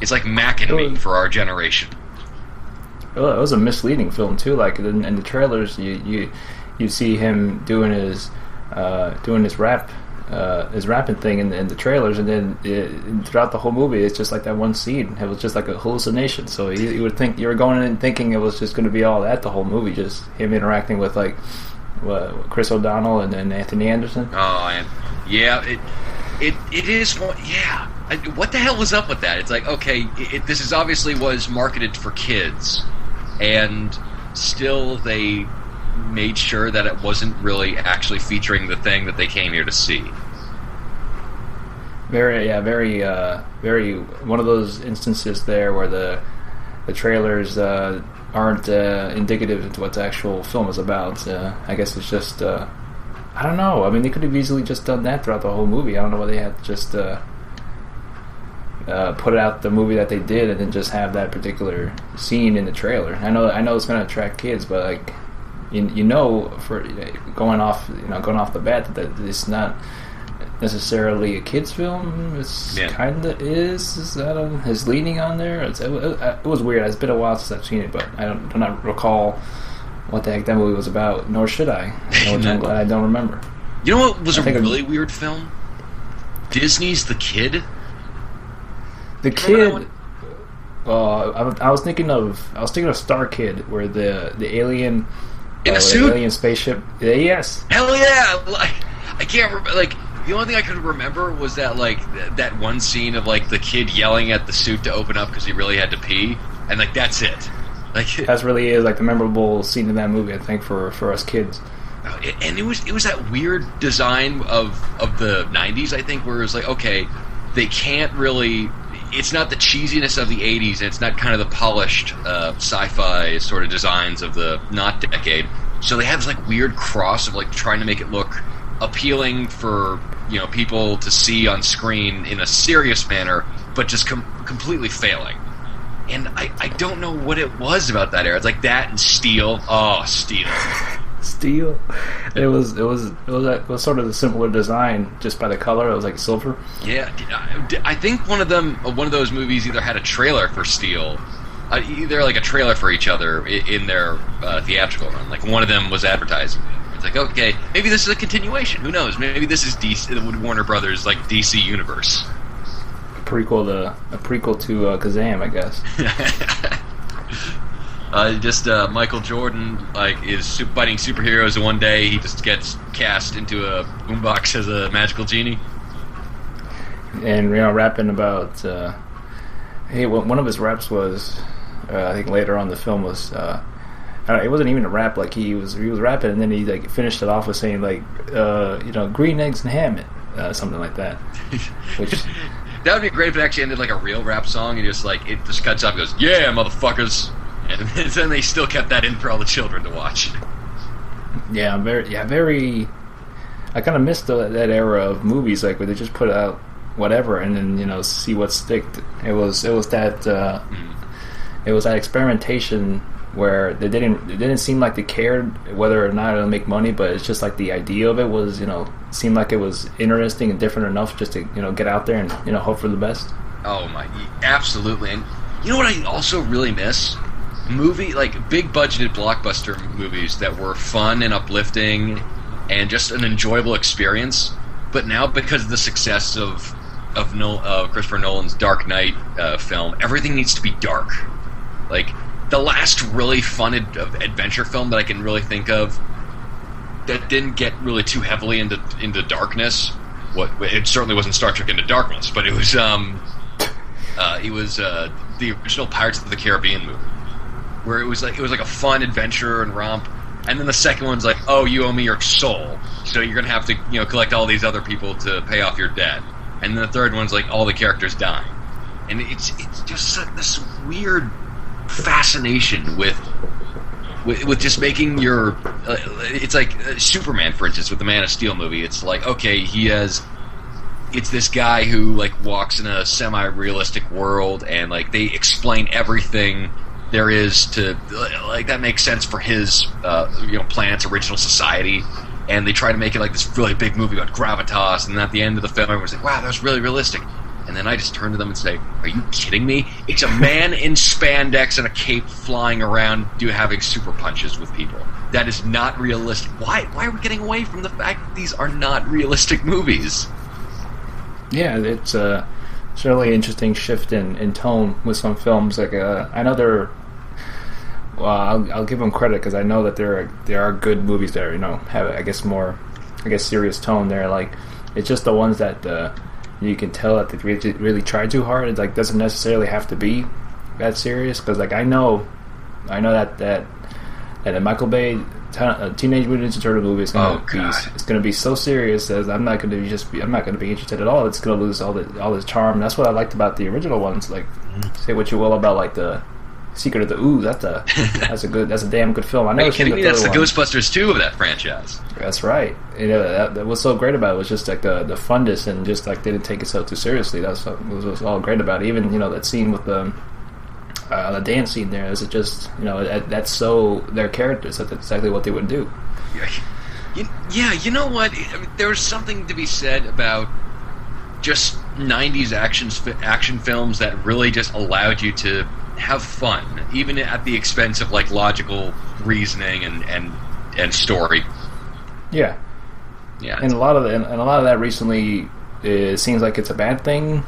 It's like Mac and Me for our generation. Well, it was a misleading film too. Like in the trailers, you see him doing his rapping thing in the trailers, and then throughout the whole movie, it's just like that one scene. It was just like a hallucination. So you would think you were going in thinking it was just going to be all that the whole movie, just him interacting with like Chris O'Donnell and then Anthony Anderson. Oh, and yeah, it is. Yeah. What the hell was up with that? It's like, okay, this is obviously was marketed for kids, and still they made sure that it wasn't really actually featuring the thing that they came here to see. Very one of those instances there where the trailers aren't indicative of what the actual film is about. I guess it's just I don't know. I mean, they could have easily just done that throughout the whole movie. I don't know why they had to just put out the movie that they did and then just have that particular scene in the trailer. I know it's going to attract kids, but like for going off the bat that it's not necessarily a kids film. It's kind of is leaning on there. It was weird. It's been a while since I've seen it, but I do not recall what the heck that movie was about, nor should I. I'm glad I don't remember. You know what was a really weird film? Disney's The Kid. The Kid. I was thinking of Star Kid, where the alien in a suit, alien spaceship. Yes. Hell yeah! I can't remember. Like the only thing I could remember was that that one scene of like the kid yelling at the suit to open up because he really had to pee, and like that's it. Like that really is like the memorable scene in that movie, I think, for us kids. And it was that weird design of the 90s, I think, where it was like, okay, they can't really. It's not the cheesiness of the 80s, and it's not kind of the polished sci-fi sort of designs of the not decade. So they have this like weird cross of like trying to make it look appealing for people to see on screen in a serious manner, but just completely failing. And I don't know what it was about that era. It's like that and Steel. Oh, Steel. Steel. It was sort of the simpler design just by the color. It was like silver. Yeah, I think one of those movies either had a trailer for Steel, either like a trailer for each other in their theatrical run. Like one of them was advertising. It's like, okay, maybe this is a continuation. Who knows? Maybe this is DC, the Warner Brothers like DC universe. A prequel to Kazam, I guess. Michael Jordan is fighting superheroes, and one day he just gets cast into a boombox as a magical genie. And rapping about one of his raps was I think later on in the film was it wasn't even a rap. Like he was rapping, and then he like finished it off with saying like green eggs and ham, something like that. Which that would be great if it actually ended like a real rap song, and it just cuts up and goes, "Yeah, motherfuckers." And then they still kept that in for all the children to watch. Yeah, very. I kind of missed that era of movies, like where they just put out whatever and then see what sticked. It was that experimentation where they didn't seem like they cared whether or not it'll make money, but it's just like the idea of it was seemed like it was interesting and different enough just to get out there and hope for the best. Oh my, absolutely. And you know what I also really miss? Like big budgeted blockbuster movies that were fun and uplifting and just an enjoyable experience. But now, because of the success of Christopher Nolan's Dark Knight film, everything needs to be dark. Like the last really fun adventure film that I can really think of that didn't get really too heavily into darkness. It certainly wasn't Star Trek Into Darkness, but it was the original Pirates of the Caribbean movie, where it was like a fun adventure and romp, and then the second one's like, oh, you owe me your soul, so you're gonna have to collect all these other people to pay off your debt. and then the third one's like all the characters die, and it's just this weird fascination with just making your it's like Superman, for instance, with the Man of Steel movie. It's like, okay, it's this guy who like walks in a semi-realistic world, and like they explain everything there is to like that makes sense for his planet's original society, and they try to make it like this really big movie about gravitas, and at the end of the film everyone's like, wow, that was really realistic. And then I just turn to them and say, are you kidding me? It's a man in spandex and a cape flying around having super punches with people. That is not realistic. Why are we getting away from the fact that these are not realistic movies? Yeah, it's a really interesting shift in tone with some films. Like I know they're. Well, I'll give them credit because I know that there are good movies that have more serious tone. There, like it's just the ones that you can tell that they really try too hard. It like doesn't necessarily have to be that serious, because like I know that the Michael Bay Teenage Mutant Ninja Turtle movie is going to be so serious that I'm not going to be interested at all. It's going to lose all its charm. That's what I liked about the original ones. Like, say what you will about like the Secret of the Ooze. That's a damn good film. I never seen the third one. That's the Ghostbusters 2 of that franchise. That's right. That was so great about it was just like the funness, and just like they didn't take it so too seriously. That's what was all great about it. Even that scene with the dance scene there, is it just that's so their characters, that's exactly what they would do. Yeah, you know what? I mean, there's something to be said about just 90s action films that really just allowed you to have fun, even at the expense of like logical reasoning and story. Yeah. And a lot of that recently seems like it's a bad thing.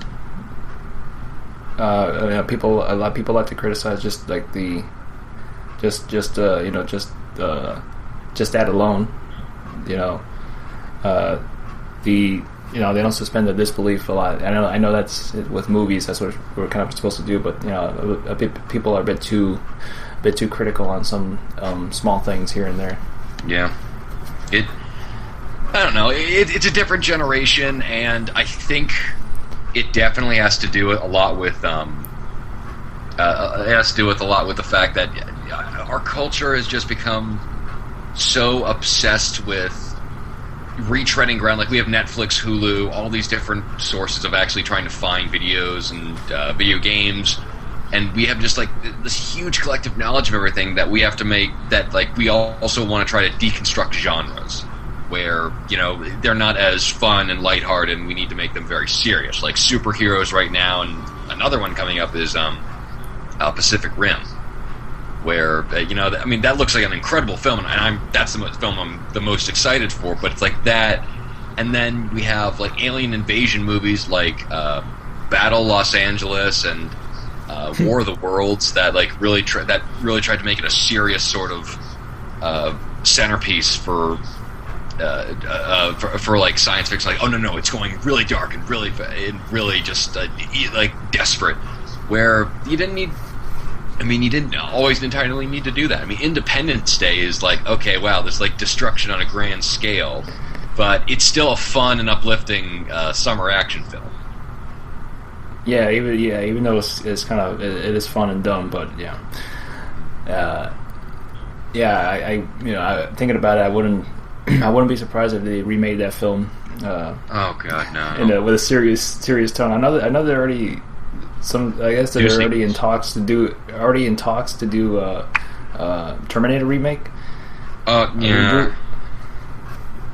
A lot of people like to criticize just like just that alone. They don't suspend the disbelief a lot. I know that's with movies. That's what we're kind of supposed to do. But people are a bit too critical on some small things here and there. Yeah, I don't know. It's a different generation, and I think it definitely has to do a lot with the fact that our culture has just become so obsessed with retreading ground. Like we have Netflix, Hulu, all these different sources of actually trying to find videos and video games, and we have just like this huge collective knowledge of everything that we have to make that like we also want to try to deconstruct genres where they're not as fun and lighthearted, and we need to make them very serious, like superheroes right now. And another one coming up is Pacific Rim, where that looks like an incredible film, and that's the film I'm the most excited for. But it's like that, and then we have like alien invasion movies like Battle Los Angeles and War of the Worlds that like really tried to make it a serious sort of centerpiece for like science fiction. Like, oh no, it's going really dark and really just like desperate, where you didn't always entirely need to do that. I mean, Independence Day is like, okay, wow, there's like destruction on a grand scale, but it's still a fun and uplifting summer action film. Even though it's kind of it is fun and dumb, but I thinking about it, I wouldn't be surprised if they remade that film. Oh God, no! With a serious tone. I know they're already. I guess they're already in talks to do Terminator remake. Yeah.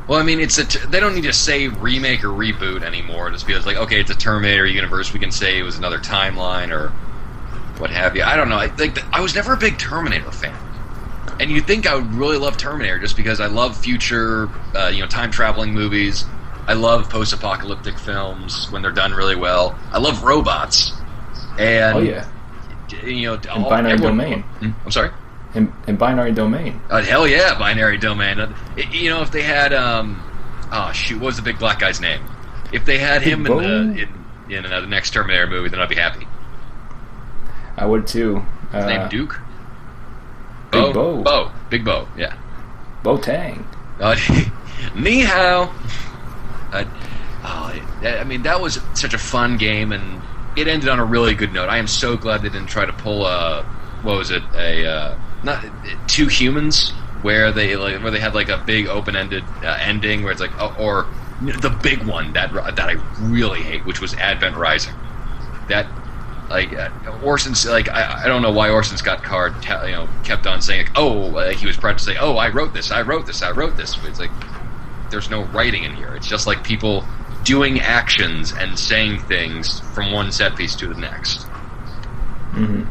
Well, I mean, they don't need to say remake or reboot anymore. Just because, like, okay, it's a Terminator universe, we can say it was another timeline or what have you. I don't know. I was never a big Terminator fan, and you'd think I would really love Terminator just because I love future, time traveling movies. I love post-apocalyptic films when they're done really well. I love robots. And, and Binary Domain. I'm sorry? And Binary Domain. Hell yeah, Binary Domain. If they had, what was the big black guy's name? If they had him in the next Terminator movie, then I'd be happy. I would too. His name Duke? Big Bo. Big Bo, yeah. Bo Tang. Ni hao. I mean, that was such a fun game, and it ended on a really good note. I am so glad they didn't try to pull what was it, not Two Humans, where they had like a big open-ended ending where it's like, or the big one that I really hate, which was Advent Rising. That Orson's I don't know why Orson Scott Card kept on saying he was proud to say, I wrote this. But it's like there's no writing in here. It's just like people doing actions and saying things from one set piece to the next. Mm-hmm.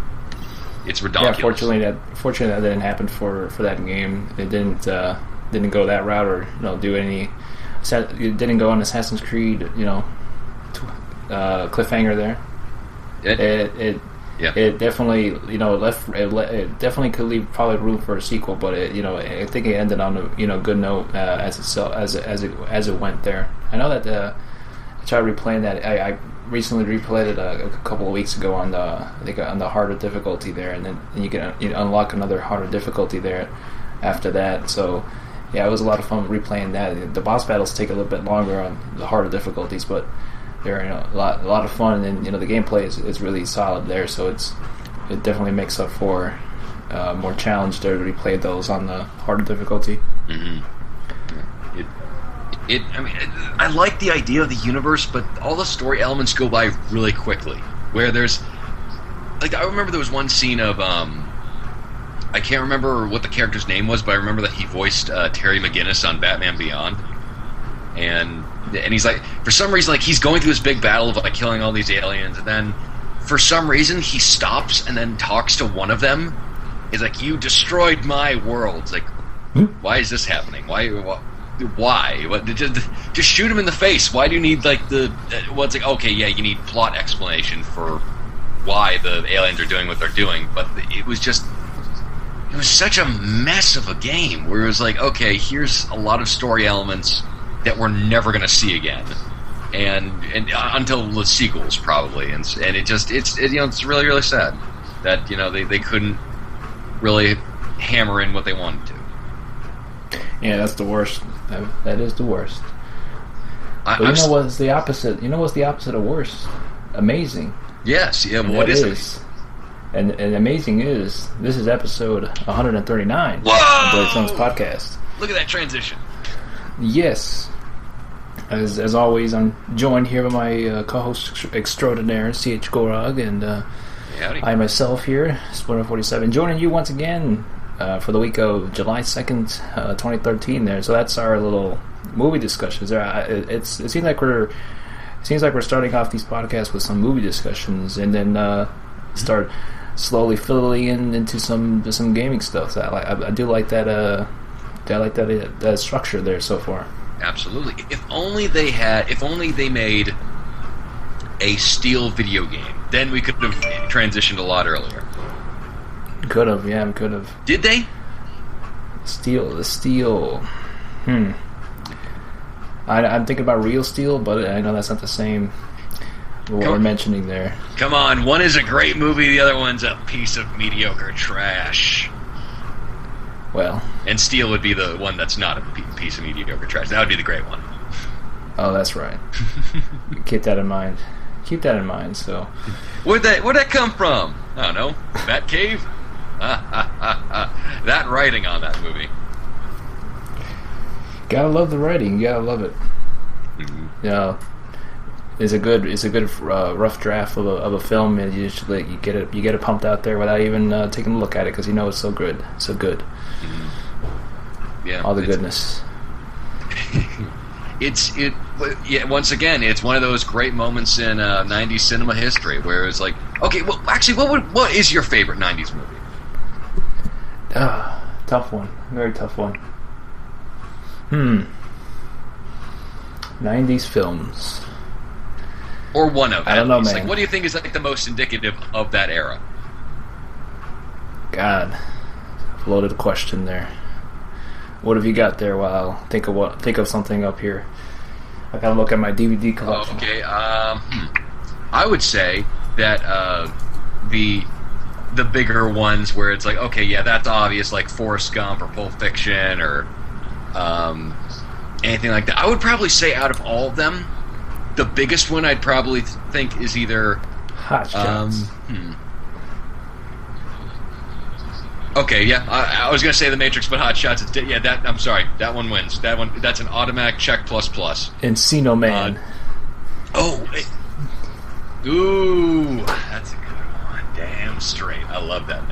It's ridiculous. Yeah, fortunately that didn't happen for that game. It didn't go that route, or do any. It didn't go on Assassin's Creed, cliffhanger there. It definitely it definitely could leave probably room for a sequel, but I think it ended on a good note as it went there. I know that I tried replaying that. I recently replayed it a couple of weeks ago on the harder difficulty there, and then you can unlock another harder difficulty there after that. So yeah, it was a lot of fun replaying that. The boss battles take a little bit longer on the harder difficulties, but they're a lot of fun, and the gameplay is really solid there. So it definitely makes up for more challenge there to replay those on the harder difficulty. Mm-hmm. I like the idea of the universe, but all the story elements go by really quickly. Where there's I remember there was one scene of I can't remember what the character's name was, but I remember that he voiced Terry McGinnis on Batman Beyond, and he's for some reason he's going through this big battle of killing all these aliens, and then for some reason he stops and then talks to one of them. He's like, "You destroyed my world." It's like, why is this happening? Why? What, just shoot him in the face. Why do you need okay, yeah, you need plot explanation for why the aliens are doing what they're doing, but it was such a mess of a game where it was like, okay, here's a lot of story elements that we're never going to see again, and until the sequels probably, and it's really, really sad that they couldn't really hammer in what they wanted to. Yeah, that's the worst. That is the worst. But what's the opposite? What's the opposite of worst? Amazing. Yes. Yeah. What is it? And amazing is this is episode 139 Whoa! of Blade Songs podcast. Look at that transition. Yes. As always, I'm joined here by my co-host extraordinaire, C.H. Gorog, and I myself here, Splinter47, joining you once again for the week of July 2nd, 2013 there. So that's our little movie discussions there. It seems like we're starting off these podcasts with some movie discussions, and then start slowly filling into some gaming stuff. So I do like that. I like that structure there so far. Absolutely. If only they made a Steel video game, then we could have transitioned a lot earlier. Could have, yeah, could have. Did they? The Steel. I'm thinking about Real Steel, but I know that's not the same. What we're mentioning there. Come on, one is a great movie, the other one's a piece of mediocre trash. Well, and Steel would be the one that's not a piece of mediocre trash. That would be the great one. Oh, that's right. Keep that in mind. So, where'd that come from? I don't know. Batcave? That writing on that movie. Gotta love the writing. You gotta love it. Mm-hmm. It's a good rough draft of a film, and you get it pumped out there without even taking a look at it, because it's so good, so good. Mm-hmm. Yeah, all the goodness. Once again, it's one of those great moments in 90s cinema history where it's like, okay, well, actually, what is your favorite 90s movie? Tough one, very tough one. 90s films. Or one of them. I don't know, man. Like, what do you think is the most indicative of that era? God, loaded question there. What have you got there? While think of something up here. I gotta look at my DVD collection. Okay. I would say that the bigger ones where it's like, okay, yeah, that's obvious, like Forrest Gump or Pulp Fiction or anything like that. I would probably say out of all of them, the biggest one I'd probably think is either Hot Shots. Okay, yeah, I was gonna say The Matrix, but Hot Shots. I'm sorry, that one wins. That's an automatic check plus. Encino Man. Ooh, that's a good one. Damn straight. I love that.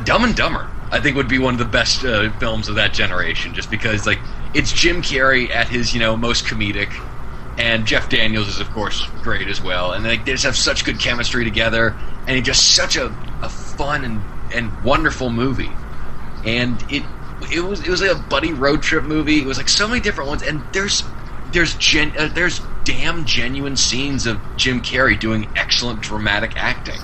Dumb and Dumber, I think, would be one of the best films of that generation, just because like it's Jim Carrey at his most comedic, and Jeff Daniels is of course great as well, and they just have such good chemistry together, and it's just such a fun and wonderful movie, and it was like a buddy road trip movie. It was like so many different ones, and there's damn genuine scenes of Jim Carrey doing excellent dramatic acting,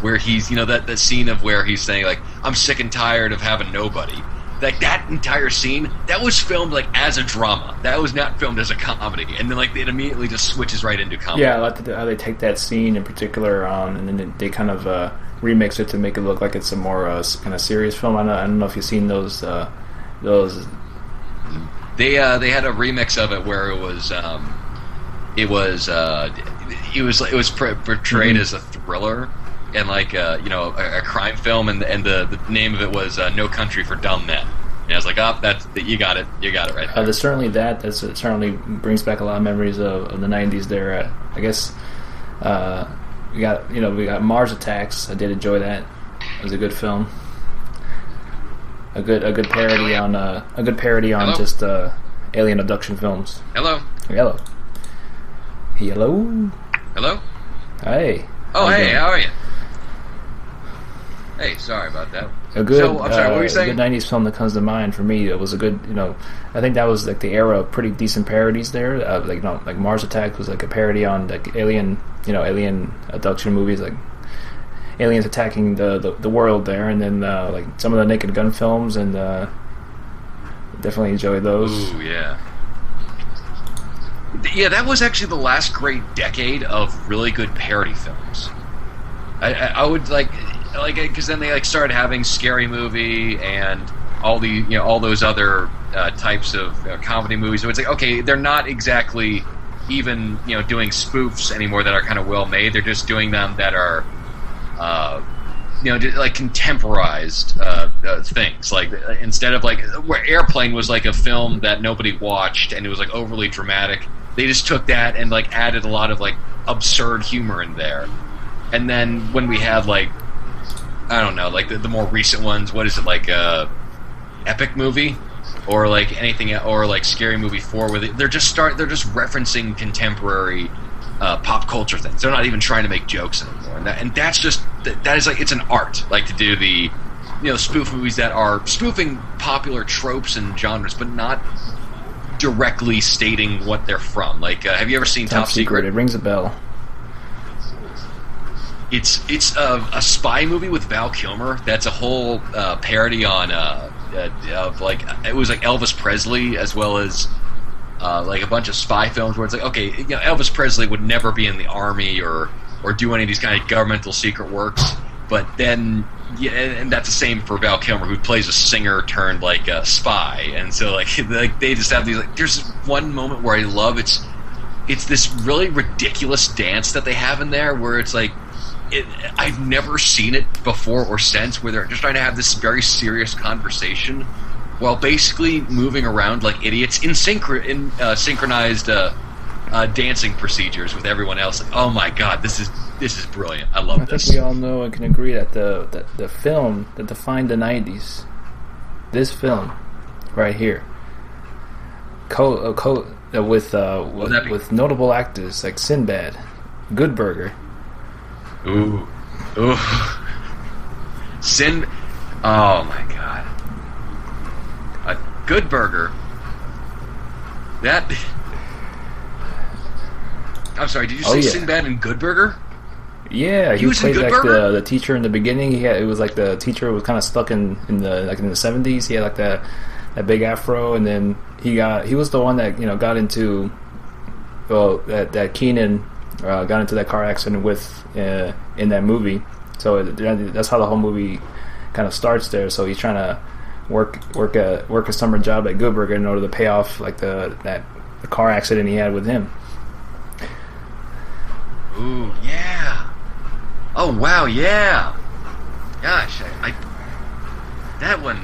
where he's that scene of where he's saying like, I'm sick and tired of having nobody. Like that entire scene, that was filmed like as a drama. That was not filmed as a comedy. And then like it immediately just switches right into comedy. Yeah, I like how they take that scene in particular and then they kind of remix it to make it look like it's a more kind of serious film. I don't know if you've seen those. They had a remix of it where it was portrayed as a thriller and like a crime film, and the name of it was No Country for Dumb Men. And I was like, you got it right there. There's certainly that. That certainly brings back a lot of memories of the '90s. There, I guess we got Mars Attacks. I did enjoy that. It was a good film. A good parody on Hello? just alien abduction films. Hello. Hey. Oh, hey, how are you? Hey, sorry about that. I'm sorry, what were you saying? A good '90s film that comes to mind for me. It was a good, I think that was like the era of pretty decent parodies there. Like Mars Attack was like a parody on like alien abduction movies, like aliens attacking the world there, and then like some of the Naked Gun films, and definitely enjoyed those. Ooh, yeah. Yeah, that was actually the last great decade of really good parody films. I would like because then they like started having Scary Movie and all those other types of comedy movies. So it's like, okay, they're not exactly even doing spoofs anymore that are kind of well made. They're just doing them that are just like contemporized things. Like instead of like where Airplane was like a film that nobody watched and it was like overly dramatic, they just took that and like added a lot of like absurd humor in there. And then when we had like, I don't know, like the more recent ones, what is it, like Epic Movie or like anything, or like Scary Movie 4, where they're just referencing contemporary pop culture things. They're not even trying to make jokes anymore, and that is like, it's an art, like to do the spoof movies that are spoofing popular tropes and genres, but not directly stating what they're from. Like, have you ever seen Top Secret? It rings a bell. It's a spy movie with Val Kilmer. That's a whole parody on of like, it was like Elvis Presley, as well as like a bunch of spy films where it's like, okay, Elvis Presley would never be in the army or do any of these kind of governmental secret works, but then and that's the same for Val Kilmer, who plays a singer turned like a spy, and so like they just have these like, there's one moment where I love it's this really ridiculous dance that they have in there where it's like, I've never seen it before or since, where they're just trying to have this very serious conversation while basically moving around like idiots in synchronized dancing procedures with everyone else. Like, oh my god, this is brilliant. I love this. I think we all know and can agree that the film that defined the '90s, this film right here, with notable actors like Sinbad, Good Burger. Ooh. Oh my god. A Good Burger. That. I'm sorry, did you say Sinbad in Good Burger? Yeah, he was played in Good like Burger? the teacher in the beginning. It was like the teacher was kind of stuck in the 70s. He had like that big afro, and then he was the one that got into that Keenan got into that car accident with in that movie. So that's how the whole movie kind of starts there. So he's trying to work a summer job at Good Burger in order to pay off like the car accident he had with him. Ooh, yeah. Oh wow, yeah. Gosh, I that one.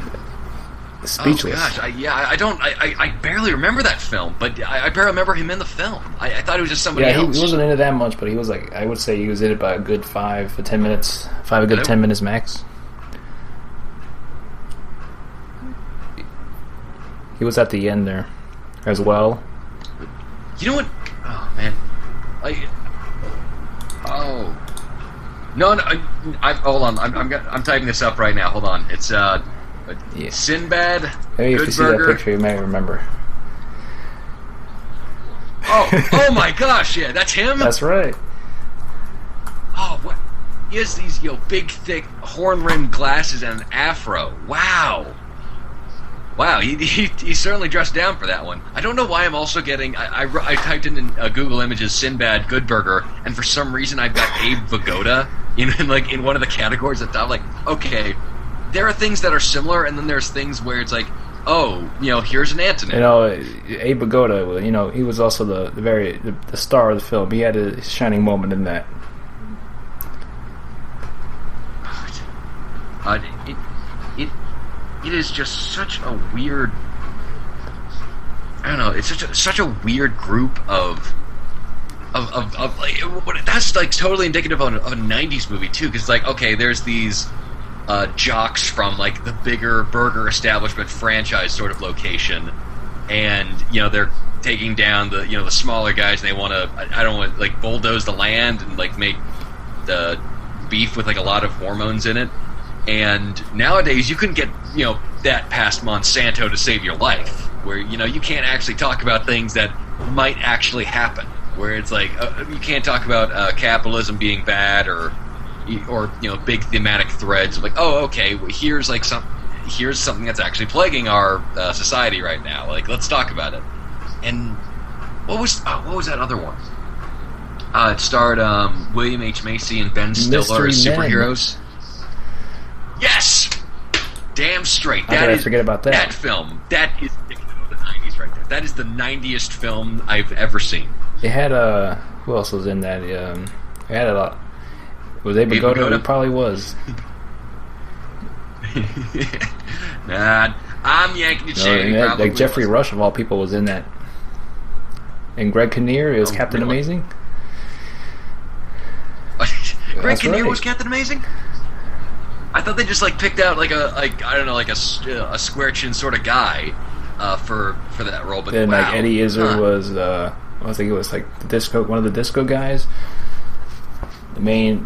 Speechless. Oh gosh, I barely remember that film, but I barely remember him in the film. I thought it was just somebody else. Yeah, he wasn't in it that much, but he was like, I would say he was in it by a good 5 to 10 minutes. 10 minutes max. He was at the end there as well. You know what? Oh man, no, hold on. I'm typing this up right now. Hold on. It's Sinbad. Maybe if Good you see Burger. that picture, you may remember. Oh my gosh! Yeah, that's him. That's right. Oh, what? He has these big, thick, horn-rimmed glasses and an afro. Wow. He certainly dressed down for that one. I don't know why I'm also getting. I typed in Google Images Sinbad Good Burger, and for some reason I've got Abe Vigoda in one of the categories at the top. Like, okay, there are things that are similar, and then there's things where it's like, oh, here's an antonym. Abe Vigoda, he was also the star of the film. He had a shining moment in that. It is just such a weird. I don't know. It's such a weird group of like that's like totally indicative of a '90s movie too. Because like, okay, there's these jocks from like the bigger burger establishment franchise sort of location, and they're taking down the smaller guys, and they want to like bulldoze the land and like make the beef with like a lot of hormones in it. And nowadays, you couldn't get that past Monsanto to save your life, where you can't actually talk about things that might actually happen. Where it's like you can't talk about capitalism being bad or big thematic threads of like, oh, okay, well, here's something that's actually plaguing our society right now. Like, let's talk about it. And what was that other one? It starred William H. Macy and Ben Stiller as superheroes. Yes, damn straight. I forget about that. That film. That is the 90s right there. That is the 90st film I've ever seen. It had who else was in that? It had a lot. Was Abe Vigoda? It probably was. Nah, I'm yanking your chain. Like Jeffrey Rush of all people was in that. And Greg Kinnear is Captain really? Amazing. Greg Kinnear was Captain Amazing? I thought they just like picked out a square chin sort of guy for that role. But then wow. like Eddie Izzard was I think it was like one of the disco guys. The main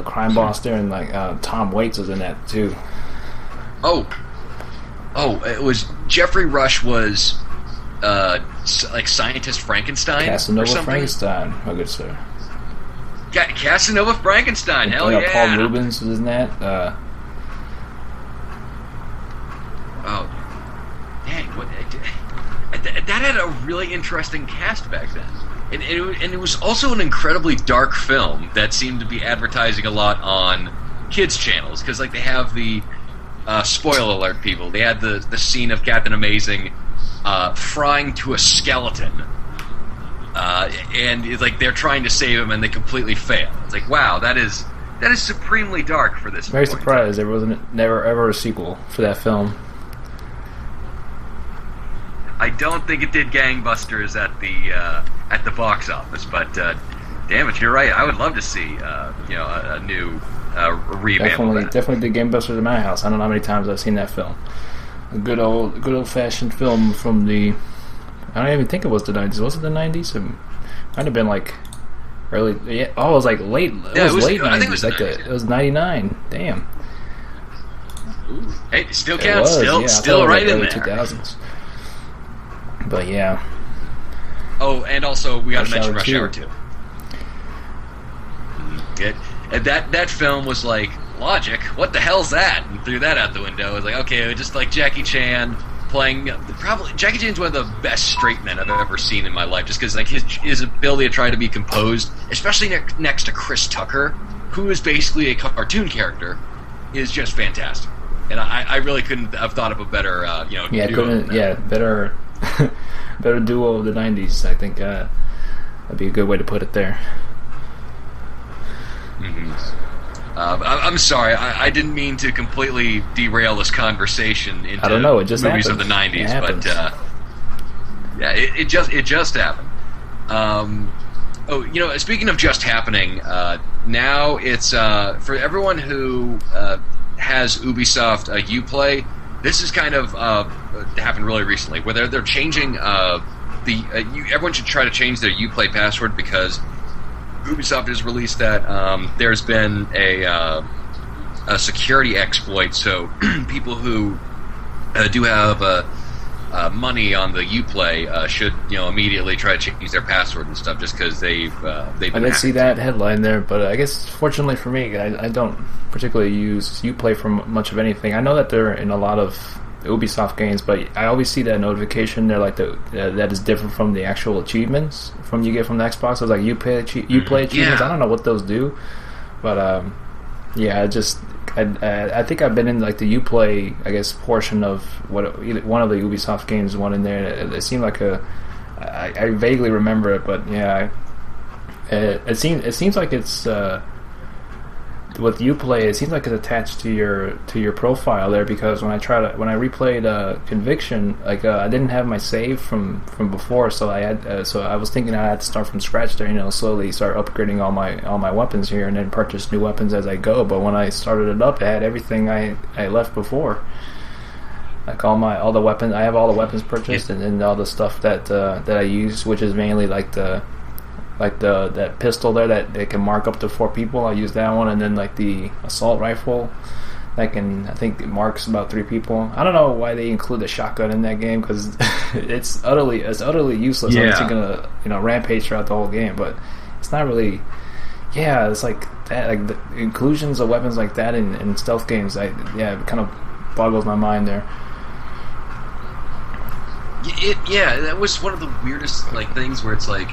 crime boss there, and like Tom Waits was in that too. Oh, it was Jeffrey Rush was like scientist Frankenstein. Casanova or something? Frankenstein, my good sir. Casanova Frankenstein, hell yeah! Paul Rubens was in that. Oh, dang! That had a really interesting cast back then, and it was also an incredibly dark film that seemed to be advertising a lot on kids' channels because like they have the spoiler alert, people. They had the scene of Captain Amazing frying to a skeleton. And it's like they're trying to save him and they completely fail. It's like, wow, that is supremely dark for this. Very surprised there wasn't never ever a sequel for that film. I don't think it did gangbusters at the box office, but damn it, you're right. I would love to see a new revamp. Definitely did gangbusters in my house. I don't know how many times I've seen that film. A good old fashioned film from the. I don't even think it was the 90s. Was it the 90s? It might have been like early. Yeah, it was like late. It was late 90s. I think it was it was 99. Damn. Ooh. Hey, it still counts. Still right in there. 2000s. But yeah. Oh, and also we got to mention Rush Hour 2. That film was like, logic. What the hell's that? And threw that out the window. I was like, okay, just like Jackie Chan. Playing Jackie Chan's one of the best straight men I've ever seen in my life, just because like his ability to try to be composed, especially next to Chris Tucker, who is basically a cartoon character, is just fantastic. And I really couldn't have thought of a better Yeah, duo. better better duo of the '90s. I think that'd be a good way to put it there. I'm sorry, I didn't mean to completely derail this conversation into I don't know, it just movies happened. of the '90s, but yeah, it just happened. Speaking of just happening, now it's for everyone who has Ubisoft Uplay. This is kind of happened really recently, where they're changing everyone should try to change their Uplay password because Ubisoft has released that there's been a security exploit. So people who do have money on the Uplay should immediately try to change their password and stuff, just because they've I been did see that headline there, but I guess fortunately for me, I don't particularly use Uplay for much of anything. I know that they're in a lot of Ubisoft games, but I always see that notification there, like that is different from the actual achievements from you get from the Xbox. So it's like Uplay achievements. Yeah. I don't know what those do, but yeah, I think I've been in like the Uplay, I guess, portion of one of the Ubisoft games. One in there. It seemed like I vaguely remember it, but yeah, it seems like it's. With Uplay, it seems like it's attached to your profile there, because when I replayed Conviction, like I didn't have my save from before, so I was thinking I had to start from scratch there, slowly start upgrading all my weapons here, and then purchase new weapons as I go. But when I started it up, it had everything I left before, like all the weapons. I have all the weapons purchased, and then all the stuff that I use, which is mainly like that pistol there that it can mark up to 4 people. I use that one, and then like the assault rifle I think it marks about 3 people. I don't know why they include the shotgun in that game, because it's utterly useless. Yeah. Unless you're gonna rampage throughout the whole game, but it's not really. Yeah, it's like that. Like the inclusions of weapons like that in stealth games, it kind of boggles my mind there. That was one of the weirdest things where it's like.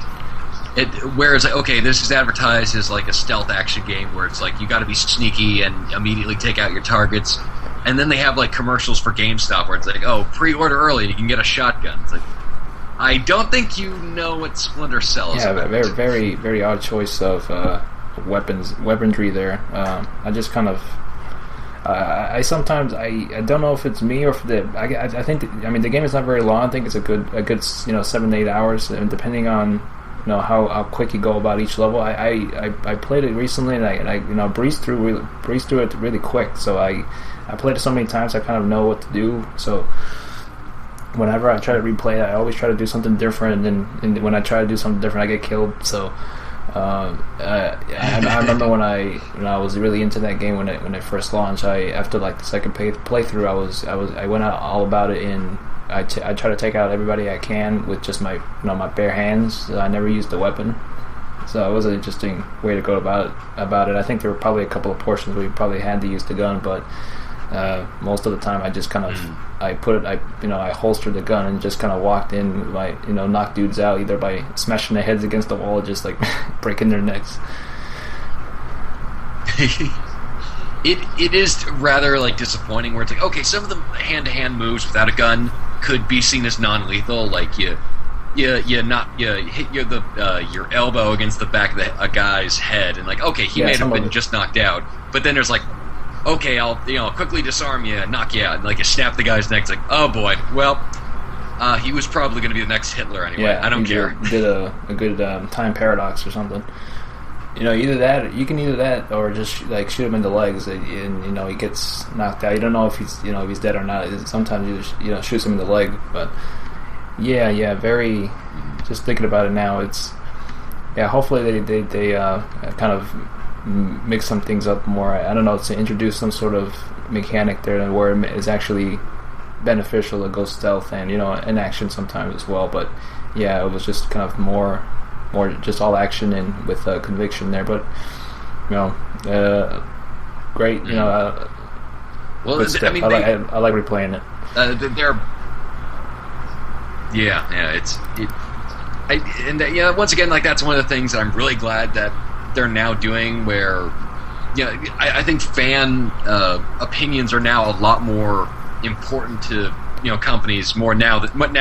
Whereas, okay, this is advertised as like a stealth action game where it's like you got to be sneaky and immediately take out your targets, and then they have like commercials for GameStop where it's like, oh, pre-order early and you can get a shotgun. It's like, I don't think you know what Splinter Cell is about. Very, very, very odd choice of weaponry there. I just kind of. I sometimes I don't know if it's me or if I think the game is not very long. I think it's a good 7 to 8 hours, and depending on how quick you go about each level. I played it recently, and I breezed through it really quick. So I played it so many times, I kind of know what to do. So whenever I try to replay it, I always try to do something different, and when I try to do something different, I get killed. So I remember when I was really into that game when it first launched. After like the second playthrough, I went out all about it in. I try to take out everybody I can with just my my bare hands. I never used the weapon, so it was an interesting way to go about it. I think there were probably a couple of portions where you probably had to use the gun, but most of the time I just kind of I holstered the gun and just kind of walked in, knocked dudes out either by smashing their heads against the wall or just like breaking their necks. It is rather disappointing where it's like, okay, some of the hand-to-hand moves without a gun could be seen as non-lethal, like you hit your elbow against the back of a guy's head, and okay, he may have been just knocked out, but then there's okay, I'll quickly disarm you and knock you out, and you snap the guy's neck. It's like, oh boy, well, he was probably going to be the next Hitler anyway. Yeah, I don't care. Did a good time paradox or something. Either that or just shoot him in the legs, and he gets knocked out. You don't know if he's dead or not. Sometimes you just shoots him in the leg, but yeah, very. Just thinking about it now, it's hopefully they kind of mix some things up more. I don't know, to introduce some sort of mechanic there where it's actually beneficial to go stealth and in action sometimes as well. But yeah, it was just kind of more just all action and with conviction there, but great. Well, I like replaying it. Once again, that's one of the things that I'm really glad that they're now doing, where I think fan opinions are now a lot more important to companies more now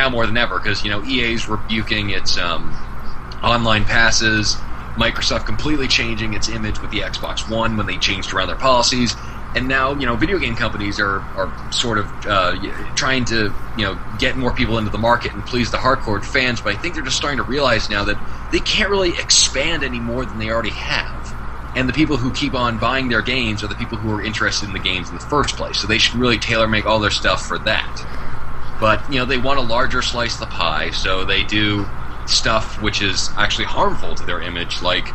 more than ever, because EA's rebuking its online passes, Microsoft completely changing its image with the Xbox One when they changed around their policies, and now video game companies are sort of trying to get more people into the market and please the hardcore fans. But I think they're just starting to realize now that they can't really expand any more than they already have, and the people who keep on buying their games are the people who are interested in the games in the first place. So they should really tailor make all their stuff for that. But they want a larger slice of the pie, so they do stuff which is actually harmful to their image, like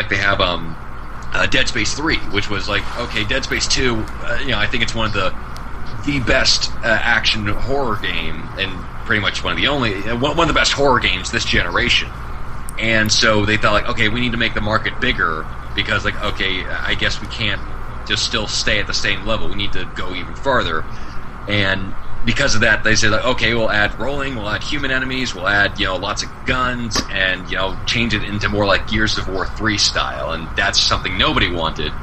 they have Dead Space 3, which was like, okay, Dead Space 2, I think it's one of the best action horror game, and pretty much one of the best horror games this generation. And so they thought, like, okay, we need to make the market bigger, because, like, okay, I guess we can't just still stay at the same level. We need to go even farther. And because of that, they said, like, okay, we'll add rolling, we'll add human enemies, we'll add lots of guns, and change it into more like Gears of War 3 style. And that's something nobody wanted.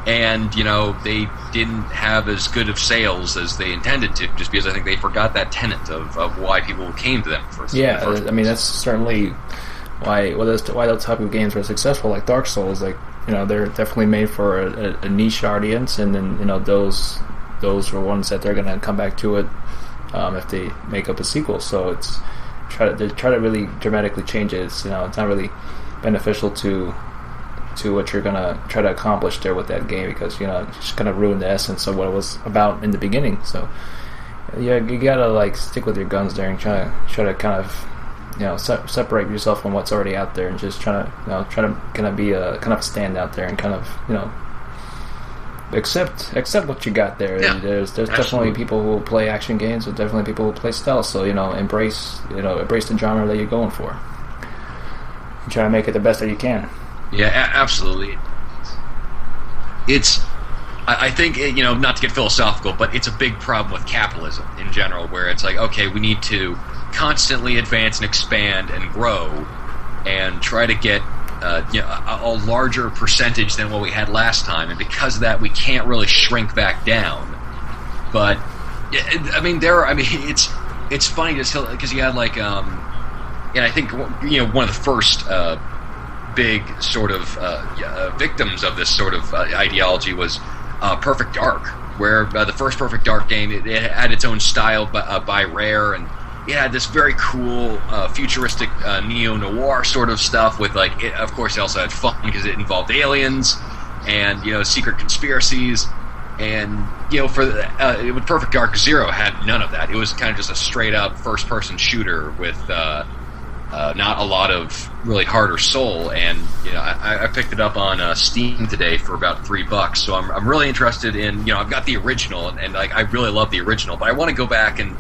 And they didn't have as good of sales as they intended to, just because I think they forgot that tenet of why people came to them first. Yeah, I mean, that's certainly why those type of games were successful, like Dark Souls. Like, they're definitely made for a niche audience, and then those are ones that they're going to come back to it if they make up a sequel. So it's try to really dramatically change it. It's it's not really beneficial to what you're going to try to accomplish there with that game, because it's just going to ruin the essence of what it was about in the beginning. So yeah, you gotta like stick with your guns there and try to kind of separate yourself from what's already out there, and just try to kind of be a kind of stand out there and kind of accept what you got there. Yeah, there's definitely people who will play action games, there's definitely people who play stealth. So embrace the genre that you're going for. And try to make it the best that you can. Yeah, absolutely. I think not to get philosophical, but it's a big problem with capitalism in general, where it's like, okay, we need to constantly advance and expand and grow, and try to get a larger percentage than what we had last time, and because of that, we can't really shrink back down. But it's funny because you had like and I think one of the first big sort of victims of this sort of ideology was Perfect Dark, where the first Perfect Dark game, it had its own style by Rare, and it had this very cool futuristic neo-noir sort of stuff with, like, of course, it also had fun because it involved aliens and secret conspiracies. And with Perfect Dark, Zero had none of that. It was kind of just a straight up first person shooter with not a lot of really heart or soul. And I picked it up on Steam today for about $3, so I'm really interested in I've got the original, and like I really love the original, but I want to go back and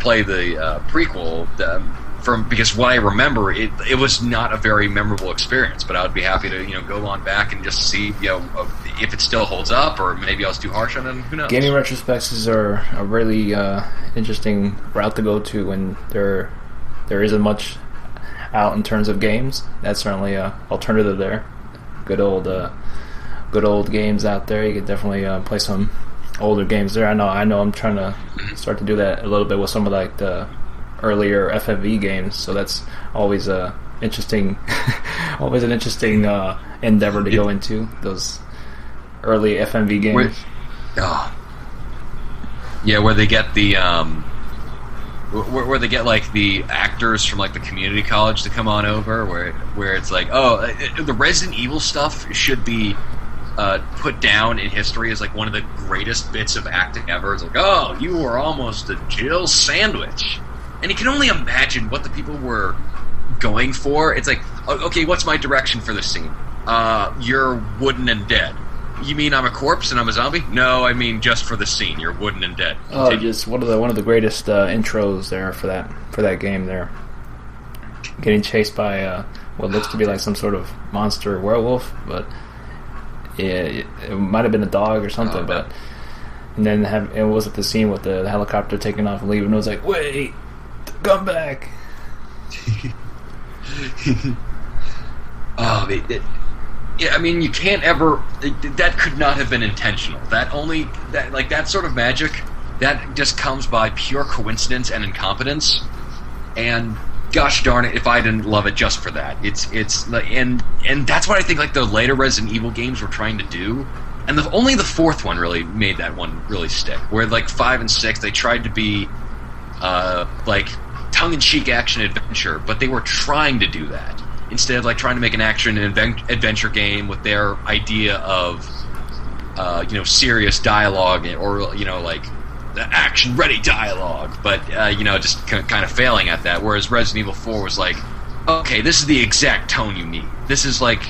play the prequel because what I remember, it was not a very memorable experience. But I would be happy to go on back and just see if it still holds up, or maybe I was too harsh on it. Who knows? Gaming retrospectives are a really interesting route to go to when there isn't much out in terms of games. That's certainly an alternative there. Good old games out there. You could definitely play some older games there. I know I'm trying to start to do that a little bit with some of like the earlier FMV games, so that's always an interesting endeavor to go into, those early FMV games. Where they get the where they get like the actors from like the community college to come on over, where it's like, the Resident Evil stuff should be put down in history as like one of the greatest bits of acting ever. It's like, oh, you were almost a Jill sandwich, and you can only imagine what the people were going for. It's like, okay, what's my direction for this scene? You're wooden and dead. You mean I'm a corpse and I'm a zombie? No, I mean just for the scene. You're wooden and dead. Oh, just one of the greatest intros there for that game there. Getting chased by what looks to be like some sort of monster werewolf, but it might have been a dog or something. But and then it was at the scene with the helicopter taking off and leaving. It was like, wait, come back. Yeah, I mean, you can't ever. That could not have been intentional. That sort of magic, that just comes by pure coincidence and incompetence. And gosh darn it, if I didn't love it just for that, and that's what I think like the later Resident Evil games were trying to do. And only the fourth one really made that one really stick. Where like 5 and 6, they tried to be like tongue-in-cheek action adventure, but they were trying to do that instead of like trying to make an action and adventure game with their idea of serious dialogue or like action ready dialogue, but just kind of failing at that. Whereas Resident Evil 4 was like, okay, this is the exact tone you need. This is like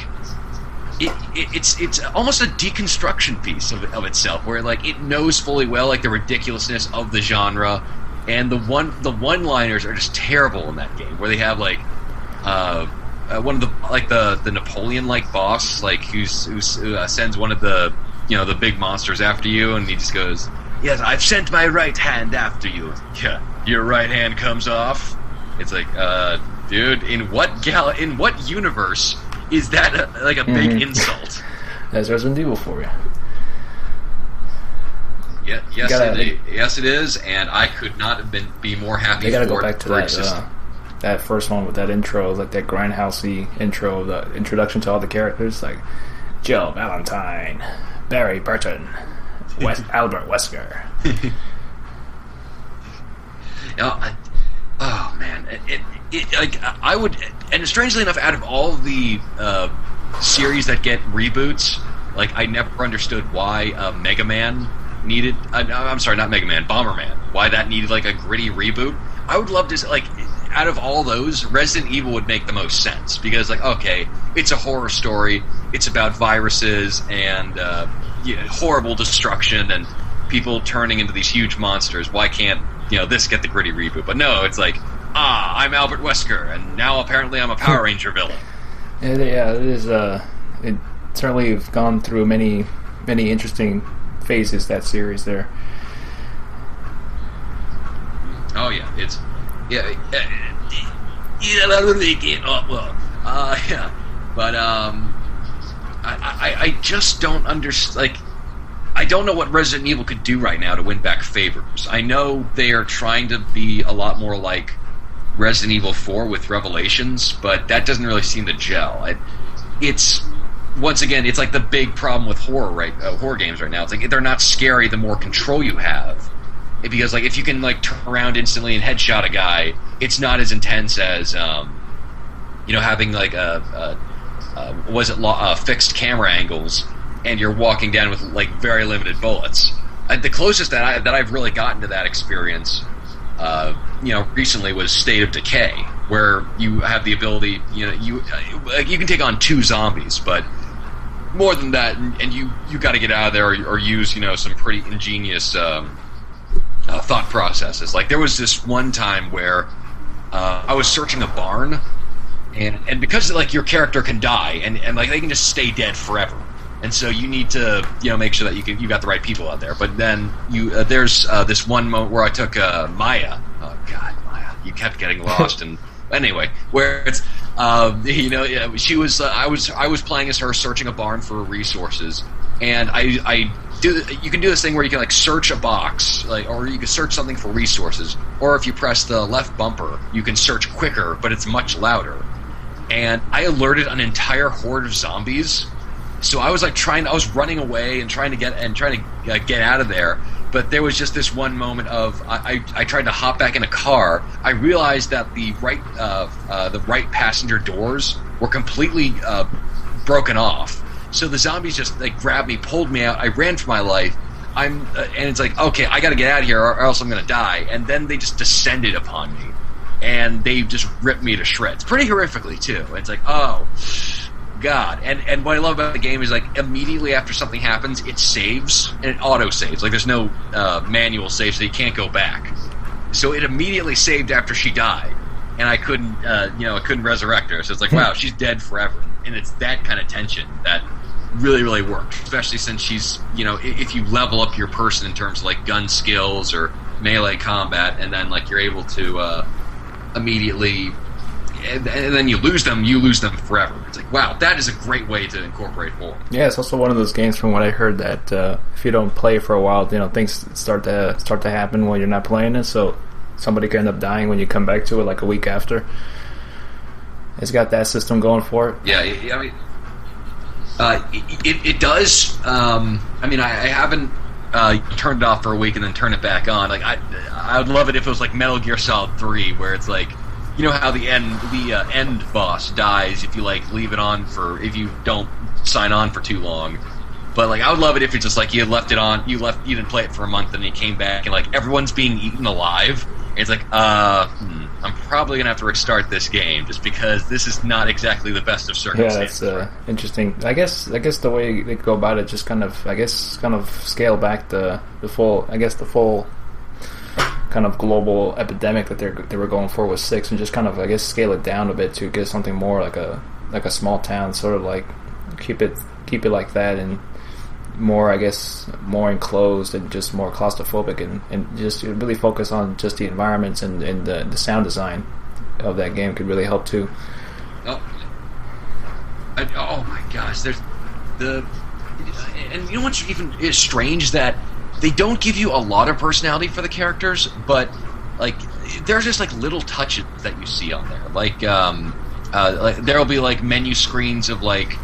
it's almost a deconstruction piece of itself, where like it knows fully well like the ridiculousness of the genre, and the one-liners are just terrible in that game, where they have like one of the like the Napoleon-like boss, like who sends one of the the big monsters after you, and he just goes, "Yes, I've sent my right hand after you." Yeah, your right hand comes off. It's like, dude, in what universe is that a big insult? That's Resident Evil for you. Yeah, yes, it is, and I could not have be more happy. They gotta go back to that first one with that intro, like that grindhousey intro, the introduction to all the characters, like Jill Valentine, Barry Burton, Albert Wesker. Oh man, like I would, and strangely enough, out of all the series that get reboots, like I never understood why Mega Man needed. I'm sorry, not Mega Man, Bomberman. Why that needed like a gritty reboot? I would love to like. Out of all those, Resident Evil would make the most sense, because like, okay, it's a horror story, it's about viruses and horrible destruction and people turning into these huge monsters. Why can't this get the gritty reboot? But no, it's like, I'm Albert Wesker, and now apparently I'm a Power Ranger villain. Yeah, it is. It certainly have gone through many interesting phases, that series there. Oh yeah, it's. Yeah, but I just don't understand. Like, I don't know what Resident Evil could do right now to win back favors. I know they are trying to be a lot more like Resident Evil 4 with Revelations, but that doesn't really seem to gel. It's once again, it's like the big problem with horror games right now. It's like they're not scary the more control you have. Because like if you can like turn around instantly and headshot a guy, it's not as intense as having like fixed camera angles, and you're walking down with like very limited bullets. The closest that I've really gotten to that experience, recently was State of Decay, where you have the ability, you can take on 2 zombies, but more than that, and you got to get out of there or use some pretty ingenious. Thought processes. Like there was this one time where I was searching a barn, and because like your character can die and like they can just stay dead forever, and so you need to make sure that you got the right people out there. But then there's this one moment where I took Maya. Oh God, Maya! You kept getting lost, and anyway, where it's she was I was playing as her searching a barn for resources, and you can do this thing where you can like search a box, or you can search something for resources, or if you press the left bumper, you can search quicker, but it's much louder. And I alerted an entire horde of zombies, so I was like I was running away and trying to get out of there. But there was just this one moment of I tried to hop back in a car. I realized that the right passenger doors were completely broken off. So the zombies just like grabbed me, pulled me out. I ran for my life. And it's like, okay, I got to get out of here, or else I'm going to die. And then they just descended upon me, and they just ripped me to shreds, pretty horrifically too. It's like, oh God. And what I love about the game is like immediately after something happens, it saves, and it auto saves. Like there's no manual save, so you can't go back. So it immediately saved after she died, and I couldn't resurrect her. So it's like, wow, she's dead forever. And it's that kind of tension that really, really worked, especially since she's, if you level up your person in terms of like gun skills or melee combat, and then like you're able to immediately, and then you lose them forever. It's like, wow, that is a great way to incorporate more. Yeah, it's also one of those games from what I heard that if you don't play for a while, things start to happen when you're not playing it. So somebody can end up dying when you come back to it like a week after. It's got that system going for it. Yeah, I mean, it does. I mean, I haven't turned it off for a week and then turn it back on. Like I would love it if it was like Metal Gear Solid 3, where it's like, you know how the end boss dies if you like leave it on if you don't sign on for too long. But like I would love it if it's just like you left it on, you didn't play it for a month and you came back and like everyone's being eaten alive. It's like I'm probably gonna have to restart this game just because this is not exactly the best of circumstances. Yeah, that's interesting. I guess the way they go about it just kind of scale back the full kind of global epidemic that they were going for with 6, and just kind of scale it down a bit to get something more like a small town, sort of like keep it like that, and more more enclosed and just more claustrophobic, and just really focus on just the environments and the sound design of that game could really help too. Oh my gosh, there's and you know what's even is strange, that they don't give you a lot of personality for the characters, but like there's just like little touches that you see on there, like there'll be like menu screens of like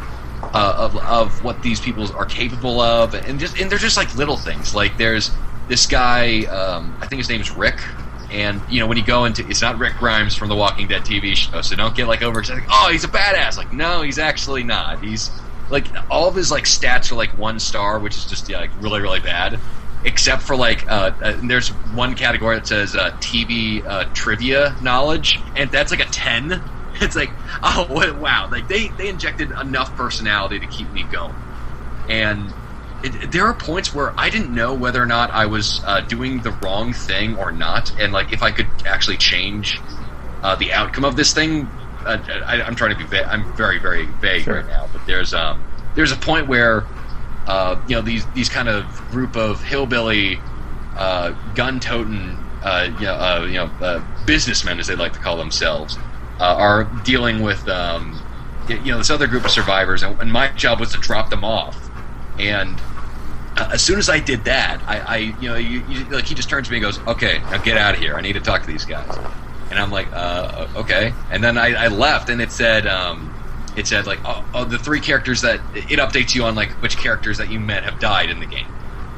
of what these people are capable of, and they're just like little things. Like there's this guy, I think his name is Rick, and when you go into, it's not Rick Grimes from the Walking Dead TV show, so don't get like overexcited. Like, oh, he's a badass. Like, no, he's actually not. He's like, all of his like stats are like 1 star, which is just like really really bad. Except for like, there's one category that says TV trivia knowledge, and that's like a 10. It's like, oh wow! Like they injected enough personality to keep me going, and there are points where I didn't know whether or not I was doing the wrong thing or not, and like if I could actually change the outcome of this thing. I'm trying to be I'm very very vague right now, but there's a point where these kind of group of hillbilly gun-toting businessmen, as they like to call themselves, are dealing with this other group of survivors, and my job was to drop them off. And as soon as I did that, he just turns to me and goes, "Okay, now get out of here. I need to talk to these guys." And I'm like, "Okay." And then I left, and it said like, oh, the 3 characters that it updates you on, like which characters that you met have died in the game,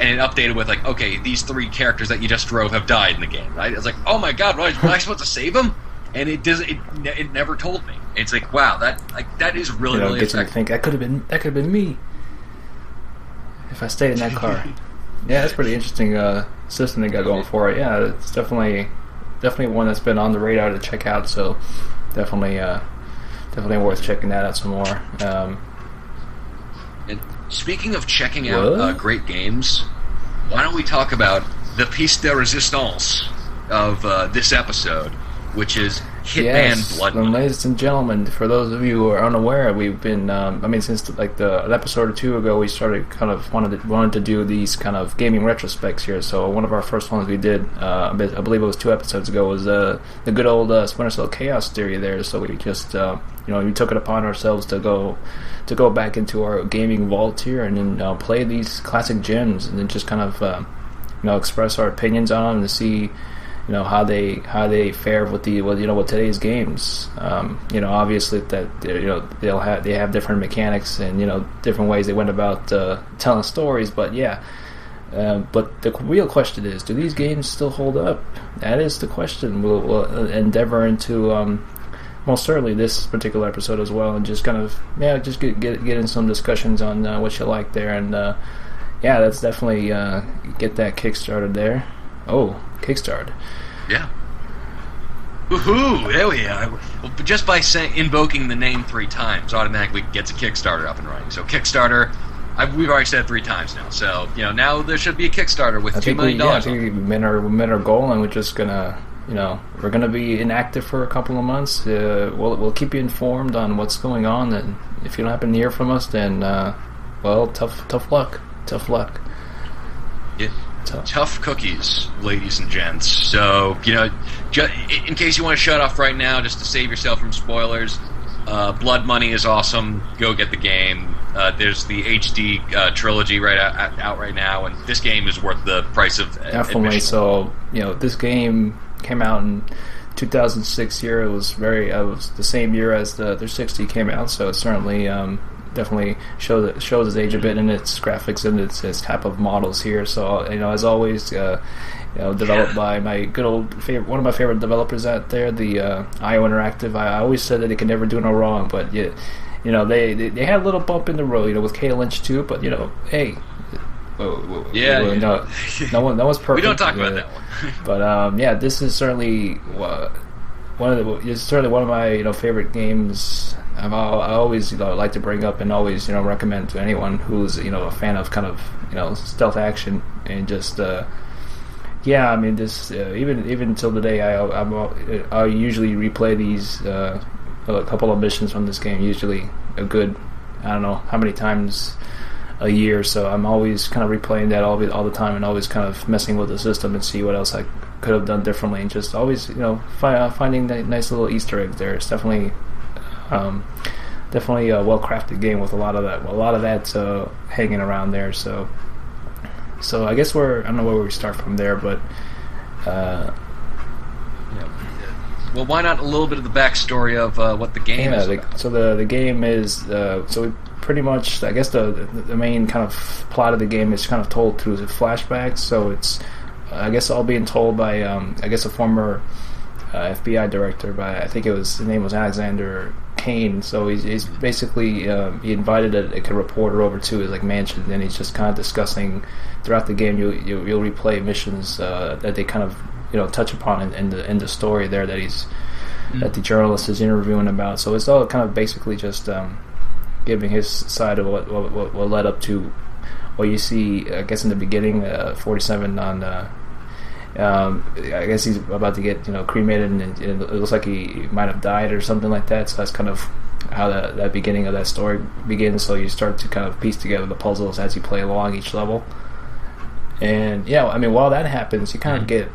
and it updated with like, okay, these 3 characters that you just drove have died in the game. Right? I was like, oh my god, was I supposed to save them? And it never told me. It's like, wow, that is really really gets you to think that could have been me if I stayed in that car. Yeah, that's pretty interesting system they got going for it. Yeah, it's definitely one that's been on the radar to check out. So definitely worth checking that out some more. And speaking of checking out great games, why don't we talk about the piece de resistance of this episode, which is Hitman Blood Money. Ladies and gentlemen, for those of you who are unaware, we've been, since like an episode or 2 ago, we started kind of wanted to do these kind of gaming retrospects here. So one of our first ones we did, I believe it was 2 episodes ago, was the good old Splinter Cell Chaos Theory there. So we just, we took it upon ourselves to go back into our gaming vault here and then play these classic gems, and then just kind of, express our opinions on them and see, how they fare with with today's games. Obviously that they have different mechanics and different ways they went about telling stories. But yeah, but the real question is, do these games still hold up? That is the question. We'll endeavor into most certainly this particular episode as well, and just kind of just get in some discussions on what you like there, and let's definitely get that kickstarted there. Oh, Kickstarted. Yeah. Woohoo! There we are. Well, just by invoking the name 3 times automatically gets a Kickstarter up and running. So Kickstarter, we've already said 3 times now. So now there should be a Kickstarter with $2 million. I think we met our goal, and we're just gonna we're gonna be inactive for a couple of months. We'll keep you informed on what's going on, and if you don't happen to hear from us, then tough luck. Yeah. Tough cookies, ladies and gents. So, in case you want to shut off right now, just to save yourself from spoilers, Blood Money is awesome. Go get the game. There's the HD trilogy out right now, and this game is worth the price of definitely admission. So, this game came out in 2006 year. It was the same year as the 360 came out, so it certainly definitely shows its age a bit in its graphics and its type of models here. So as always, developed by my good old favorite, one of my favorite developers out there, the IO Interactive. I always said that they could never do no wrong, but they had a little bump in the road, with K Lynch too. But hey, no one's perfect. We don't talk about that one. But this is certainly one of my favorite games. I always like to bring up and always recommend to anyone who's a fan of kind of stealth action and just this even till today I usually replay these a couple of missions from this game, usually a good I don't know how many times a year, so I'm always kind of replaying that all the time and always kind of messing with the system and see what else I could have done differently, and just always finding that nice little Easter egg there. It's definitely a well-crafted game with a lot of that hanging around there. So I guess I don't know where we start from there, but well, why not a little bit of the backstory of what the game is about? So the game is we pretty much, I guess the main kind of plot of the game is kind of told through the flashbacks. So it's I guess all being told by a former FBI director, by I think his name was Alexander Kane. So he's basically he invited a reporter over to his mansion, and he's just kind of discussing throughout the game. You'll replay missions that they kind of touch upon in the story there that the journalist is interviewing about. So it's all kind of basically just giving his side of what led up to what you see, I guess, in the beginning. 47 on I guess he's about to get cremated, and it looks like he might have died or something like that. So that's kind of how that beginning of that story begins. So you start to kind of piece together the puzzles as you play along each level. And while that happens, you kind of get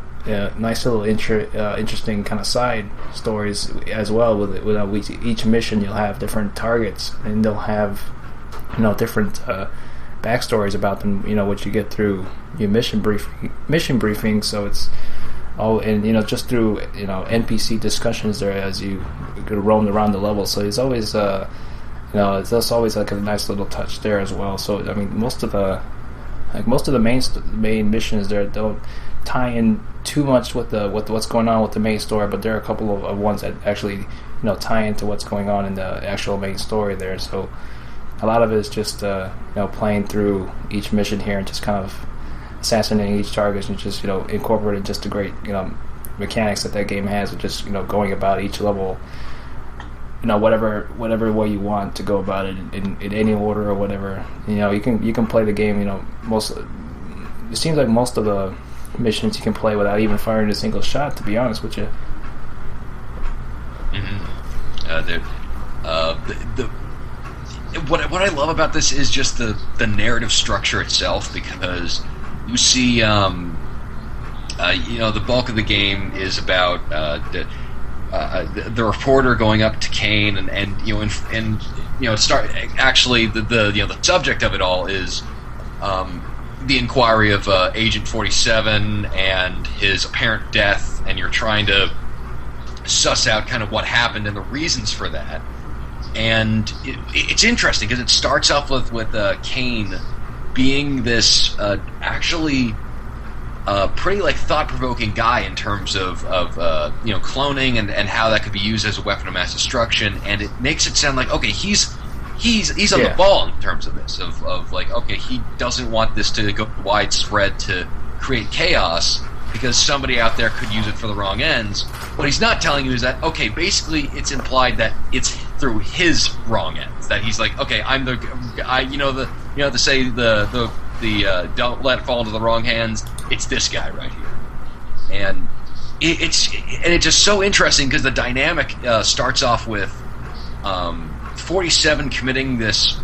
nice little interesting kind of side stories as well. With each mission, you'll have different targets, and they'll have different backstories about them. What you get through your mission briefing. So it's all, and just through NPC discussions there as you roam around the level. So it's always it's always like a nice little touch there as well. So most of the main missions there don't tie in too much with what's going on with the main story, but there are a couple of ones that actually tie into what's going on in the actual main story there. So a lot of it is just playing through each mission here and just kind of assassinating each target, and just incorporating just the great mechanics that game has, with just going about each level whatever way you want to go about it in any order or whatever. You can play the game. It seems like most of the missions you can play without even firing a single shot, to be honest with you. What I love about this is just the narrative structure itself, because you see the bulk of the game is about the reporter going up to Kane and start actually the subject of it all is the inquiry of Agent 47 and his apparent death, and you're trying to suss out kind of what happened and the reasons for that. And it's interesting because it starts off with Kane being this actually pretty thought-provoking guy in terms of cloning and how that could be used as a weapon of mass destruction, and it makes it sound like, okay, he's on the ball in terms of this, of okay, he doesn't want this to go widespread to create chaos because somebody out there could use it for the wrong ends. What he's not telling you is that, okay, basically it's implied that it's through his wrong ends, that he's like, okay, I'm the guy, to say the don't let it fall into the wrong hands. It's this guy right here, and it's just so interesting because the dynamic starts off with 47 committing this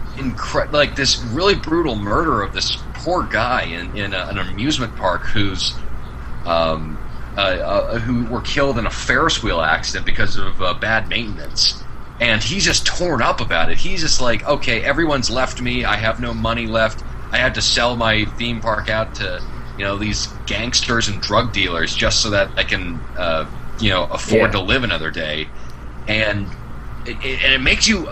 like this really brutal murder of this poor guy in an amusement park who were killed in a Ferris wheel accident because of bad maintenance. And he's just torn up about it. He's just like, okay, everyone's left me. I have no money left. I had to sell my theme park out to, these gangsters and drug dealers just so that I can, afford to live another day. And it makes you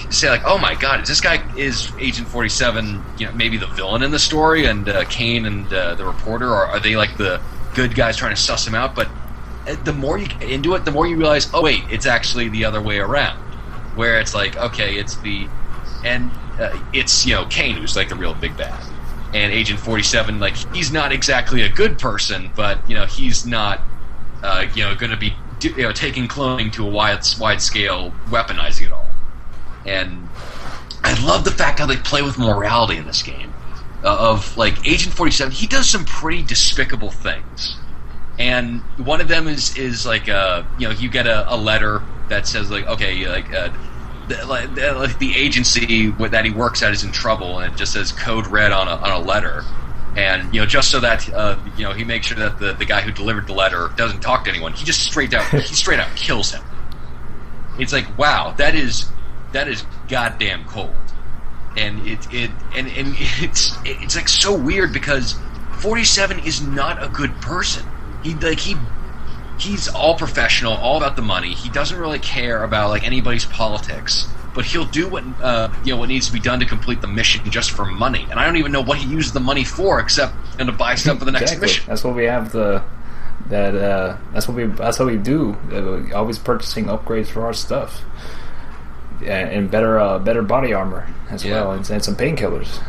say oh my God, is Agent 47, maybe the villain in the story, and Kane and the reporter, or are they like the good guys trying to suss him out? But the more you get into it, the more you realize, oh wait, it's actually the other way around, where it's like, okay, it's Kane who's like the real big bad, and Agent 47, like, he's not exactly a good person, but he's not going to be taking cloning to a wide scale, weaponizing it all. And I love the fact how they play with morality in this game. Of like Agent 47, he does some pretty despicable things, and one of them is like you get a letter that says like, okay, the agency that he works at is in trouble, and it just says code red on a letter, and just so that he makes sure that the guy who delivered the letter doesn't talk to anyone, he just straight out kills him. It's like, wow, that is goddamn cold. And it's like so weird because 47 is not a good person. He's all professional, all about the money. He doesn't really care about like anybody's politics, but he'll do what needs to be done to complete the mission just for money. And I don't even know what he uses the money for, except to buy stuff for the next mission. That's what we have that's what we do. We're always purchasing upgrades for our stuff. And better body armor as well, and some painkillers.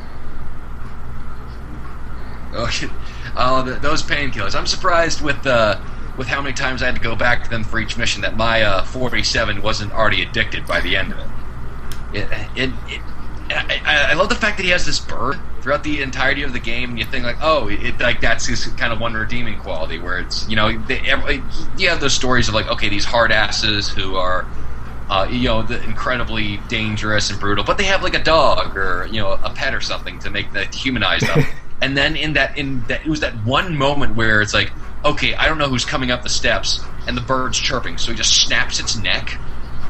Those painkillers. I'm surprised with how many times I had to go back to them for each mission that my 47 wasn't already addicted by the end of it. I love the fact that he has this bird throughout the entirety of the game, and you think like, oh, that's his kind of one redeeming quality, where it's you have those stories of like, okay, these hard asses who are incredibly dangerous and brutal, but they have like a dog or a pet or something to make that humanize them. And then in that it was that one moment where it's like, okay, I don't know who's coming up the steps, and the bird's chirping, so he just snaps its neck.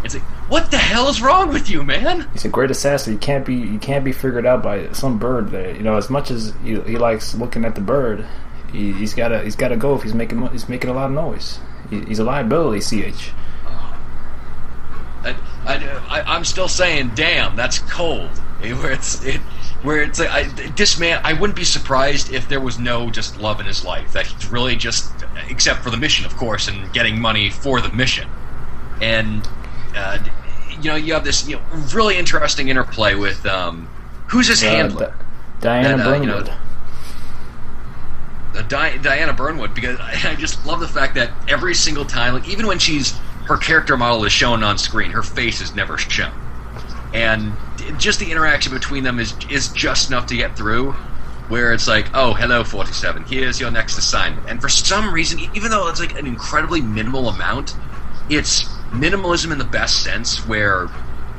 It's like, what the hell is wrong with you, man? He's a great assassin. He can't be figured out by some bird. That as much as he likes looking at the bird, he's gotta go if he's making a lot of noise. He's a liability, CH. I'm still saying, damn, that's cold. Where it's like, this man, I wouldn't be surprised if there was no just love in his life, that he's really just, except for the mission, of course, and getting money for the mission. And you have this really interesting interplay with who's his handler, Diana Burnwood. Diana Burnwood, because I just love the fact that every single time, like even when her character model is shown on screen, her face is never shown, and just the interaction between them is just enough to get through, where it's like, oh, hello 47, here's your next assignment. And for some reason, even though it's like an incredibly minimal amount, it's minimalism in the best sense, where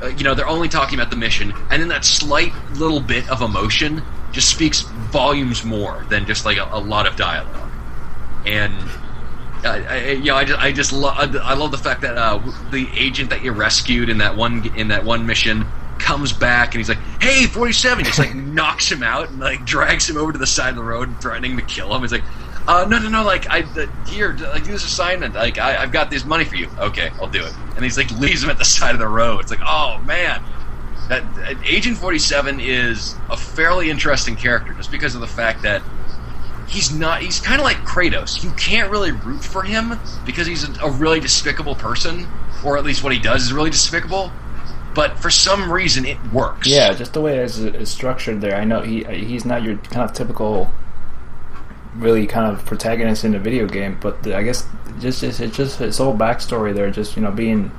they're only talking about the mission, and then that slight little bit of emotion just speaks volumes more than just like a lot of dialogue. And I love the fact that the agent that you rescued in that one mission comes back, and he's like, "Hey, 47!" Just like knocks him out and like drags him over to the side of the road, threatening to kill him. He's like, "No, like here, like do this assignment. Like I've got this money for you. Okay, I'll do it." And he's like leaves him at the side of the road. It's like, oh man, that Agent 47 is a fairly interesting character just because of the fact that he's kind of like Kratos. You can't really root for him because he's a really despicable person, or at least what he does is really despicable. But for some reason, it works. Yeah, just the way it's structured there. I know he's not your kind of typical, really kind of protagonist in a video game. But I guess it's just his whole backstory there. Just being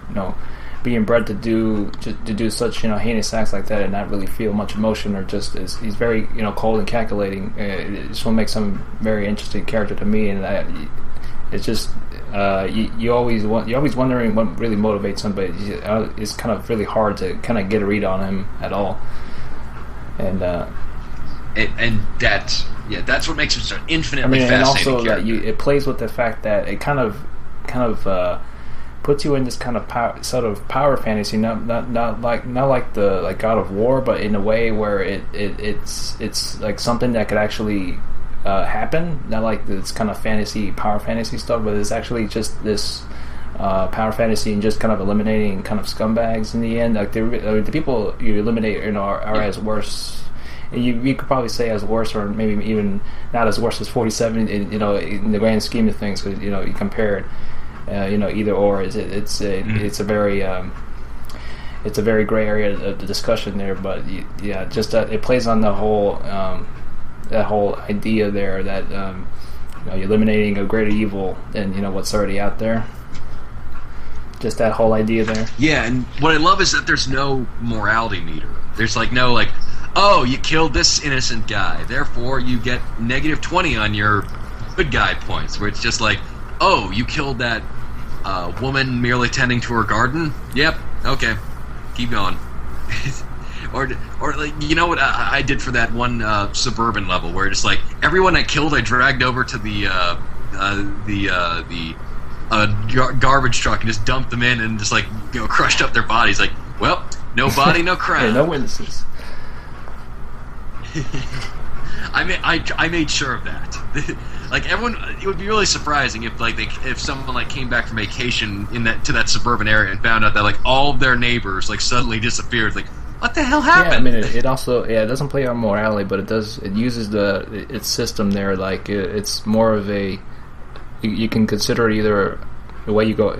bred to do such heinous acts like that and not really feel much emotion, or just he's very cold and calculating. It just will make some very interesting character to me, and it's just you're always wondering what really motivates him, but it's kind of really hard to kind of get a read on him at all. and that's what makes it so infinitely I mean, and fascinating also character. that it plays with the fact that it kind of puts you in this kind of sort of power fantasy, not like the like God of War, but in a way where it's like something that could actually happen. Not like this kind of power fantasy stuff, but it's actually just this power fantasy and just kind of eliminating kind of scumbags in the end. Like the people you eliminate, are as worse. You could probably say as worse, or maybe even not as worse as 47. In the grand scheme of things, because you compare it. Either or it's a very gray area of the discussion there, but just it plays on the whole that whole idea there that you're eliminating a greater evil than what's already out there. Just that whole idea there. Yeah, and what I love is that there's no morality meter. There's like no like, oh, you killed this innocent guy, therefore you get -20 on your good guy points. Where it's just like, oh, you killed that woman merely tending to her garden? Yep, okay, keep going. or like, what I did for that one suburban level where just like everyone I killed I dragged over to the garbage truck and just dumped them in and just like crushed up their bodies. Like, well, no body, no crime. Hey, no witnesses. I made sure of that. Like everyone, it would be really surprising if someone like came back from vacation to that suburban area and found out that like all of their neighbors like suddenly disappeared. Like, what the hell happened? Yeah, I mean, it also it doesn't play on morality, but it uses its system there. Like it's more of a you can consider it either the way you go,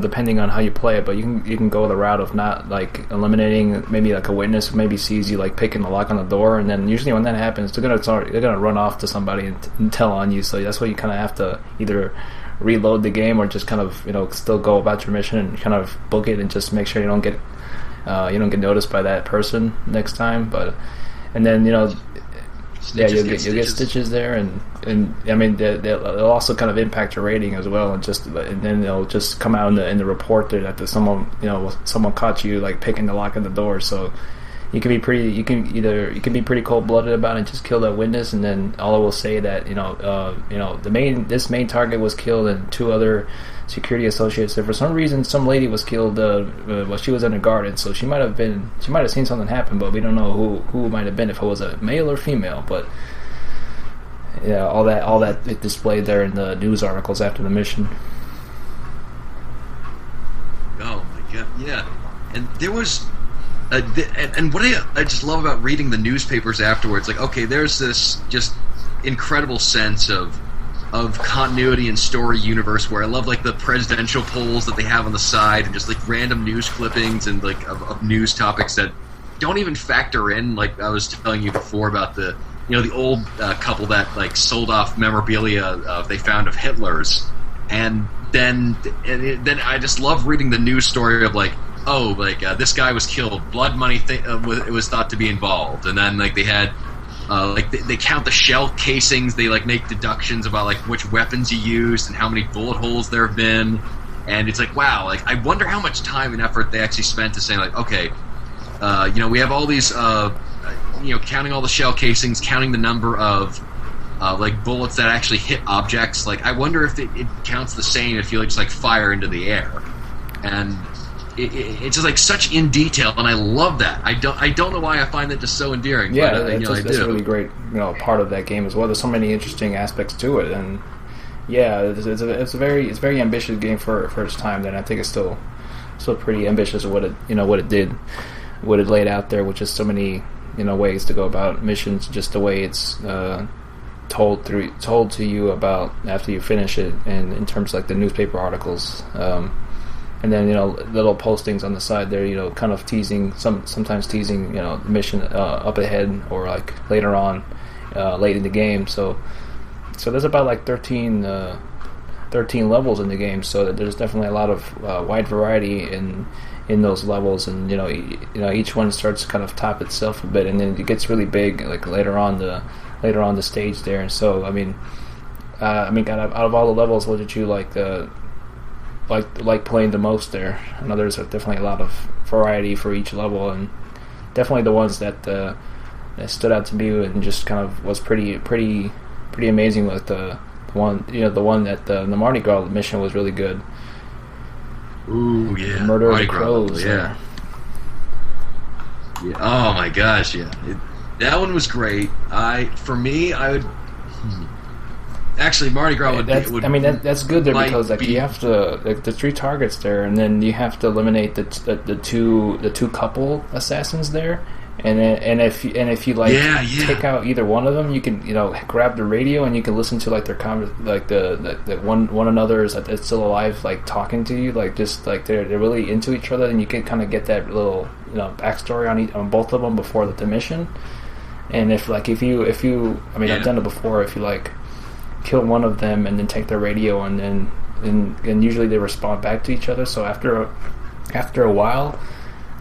depending on how you play it, but you can go the route of not like eliminating maybe like a witness maybe sees you like picking the lock on the door, and then usually when that happens they're gonna run off to somebody and tell on you. So that's why you kind of have to either reload the game or just kind of still go about your mission and kind of book it and just make sure you don't get noticed by that person next time. But and then you'll get stitches there, and I mean they'll also kind of impact your rating as well, and then they'll just come out in the report there that someone caught you like picking the lock on the door. So you can be pretty cold blooded about it and just kill that witness, and then all it will say that this main target was killed and 2 other security associates. If for some reason some lady was killed while she was in a garden, so she might have seen something happen, but we don't know who it might have been, if it was a male or female. But yeah, all that it displayed there in the news articles after the mission. Oh my god, yeah. And there was and what I just love about reading the newspapers afterwards, like, okay, there's this just incredible sense of continuity and story universe where I love like the presidential polls that they have on the side and just like random news clippings and like of news topics that don't even factor in, like I was telling you before about the the old couple that like sold off memorabilia they found of Hitler's, and then I just love reading the news story of like, oh, like this guy was killed, blood money it was thought to be involved, and then like they had they count the shell casings, they like make deductions about like which weapons you used and how many bullet holes there have been, and it's like, wow, like I wonder how much time and effort they actually spent to say like, okay, we have all these counting all the shell casings, counting the number of like bullets that actually hit objects. Like I wonder if it counts the same if you just fire into the air, and it's just like such in detail, and I love that. I don't know why I find that just so endearing. Yeah, but, that's a really great part of that game as well. There's so many interesting aspects to it, and yeah, it's a very ambitious game for its time. Then I think it's still pretty ambitious of what it laid out there, which is so many ways to go about missions. Just the way it's told to you about after you finish it, and in terms of like the newspaper articles. And then little postings on the side there, kind of sometimes teasing the mission up ahead or like later on, late in the game. So there's about like 13 levels in the game. So there's definitely a lot of wide variety in those levels, and each one starts to kind of top itself a bit, and then it gets really big like later on the stage there. And so I mean, out of all the levels, what did you like playing the most there? I know there's definitely a lot of variety for each level, and definitely the ones that that stood out to me and just kind of was pretty amazing. With the one, the one that the Mardi Gras mission was really good. Ooh, yeah. The Murder of the Crows. Yeah. Yeah. Oh my gosh, yeah. That one was great. For me, I would. Actually, Mardi Gras would. That's good there because you have to the 3 targets there, and then you have to eliminate the two couple assassins there, and if you take out either one of them, you can grab the radio and you can listen to like their the one another is that's still alive, like talking to you, like just like they're really into each other, and you can kind of get that little backstory on both of them before the mission. And if you I've done it before. If you kill one of them and then take their radio and usually they respond back to each other. So after a while,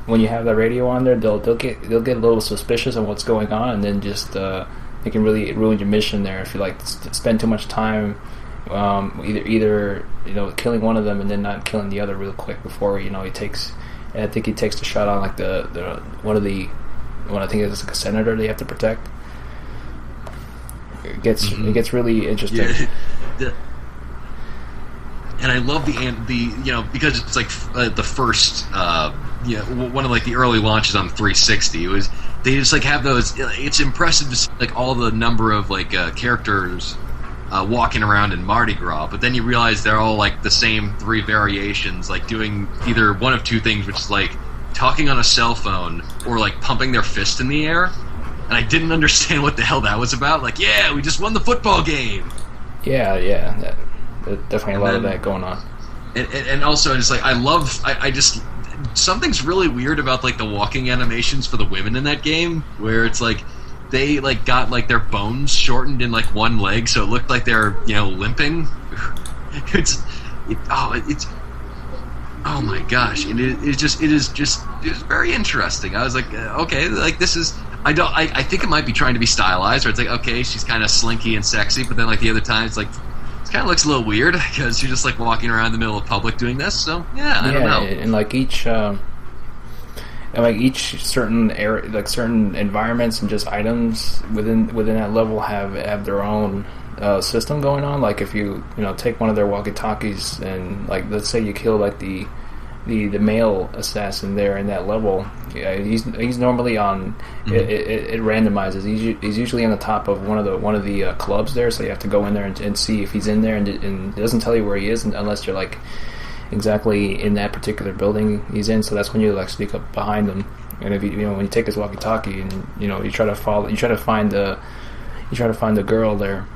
when you have that radio on there, they'll get a little suspicious of what's going on, and then just it can really ruin your mission there if you spend too much time either killing one of them and then not killing the other real quick before he takes. And I think he takes the shot on like the one I think it's like a senator they have to protect. It gets really interesting. Yeah. And I love the because it's like the first one of like the early launches on 360. It was they just like have those. It's impressive to see like all the number of like characters walking around in Mardi Gras, but then you realize they're all like the same 3 variations, like doing either one of 2 things, which is like talking on a cell phone or like pumping their fist in the air. And I didn't understand what the hell that was about. Like, yeah, we just won the football game. Yeah, definitely a lot of that going on. And also, it's like I just something's really weird about like the walking animations for the women in that game, where it's like they like got like their bones shortened in like one leg, so it looked like they're limping. It's oh my gosh, and it is very interesting. I was like, okay, like this is. I think it might be trying to be stylized, or it's like, okay, she's kind of slinky and sexy, but then like the other time it's like it kind of looks a little weird because she's just like walking around in the middle of public doing this. So I don't know. And like each certain area, like certain environments and just items within that level have their own system going on. Like if you take one of their walkie-talkies and like let's say you kill like the male assassin there in that level, he's normally on. It randomizes. He's usually on the top of one of the clubs there, so you have to go in there and see if he's in there, and it doesn't tell you where he is unless you're like exactly in that particular building he's in. So that's when you like sneak up behind him, and if when you take his walkie-talkie and you try to find the girl there.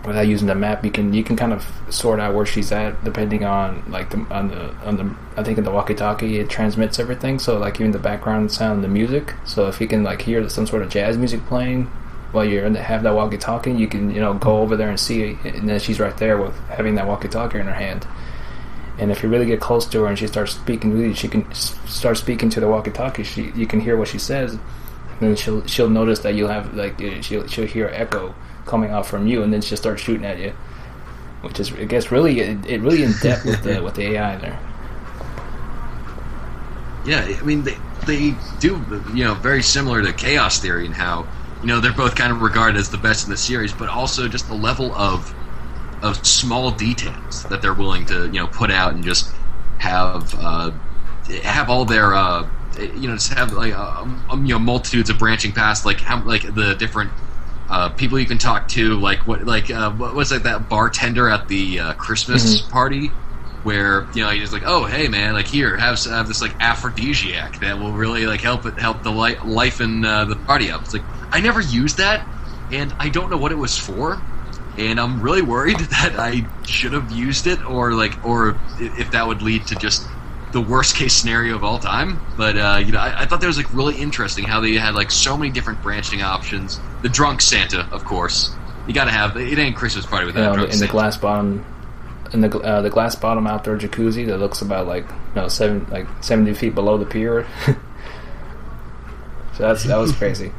Without using the map, you can kind of sort out where she's at depending on like on the I think in the walkie-talkie it transmits everything, so like even the background sound, the music. So if you can like hear some sort of jazz music playing while you're have that walkie-talkie, you can go over there and see, and then she's right there with having that walkie-talkie in her hand. And if you really get close to her and she starts speaking with you, she can start speaking to the walkie-talkie. You can hear what she says, and then she'll notice that you'll have like she'll hear an echo coming out from you, and then she'll start shooting at you, which is it gets really in depth with the AI there. Yeah, I mean they do very similar to Chaos Theory in how they're both kind of regarded as the best in the series, but also just the level of small details that they're willing to put out and just have all their just have like multitudes of branching paths, like how like the different people you can talk to, like what was like that bartender at the Christmas party, where you're just like, oh hey man, like here have this like aphrodisiac that will really like help the life in the party up. It's like I never used that, and I don't know what it was for, and I'm really worried that I should have used it, or if that would lead to just the worst case scenario of all time. But I thought that was like really interesting how they had like so many different branching options. The drunk Santa, of course, you got to have it. Ain't Christmas party without drunk Santa. The glass bottom outdoor jacuzzi that looks about like 70 feet below the pier. So that was crazy.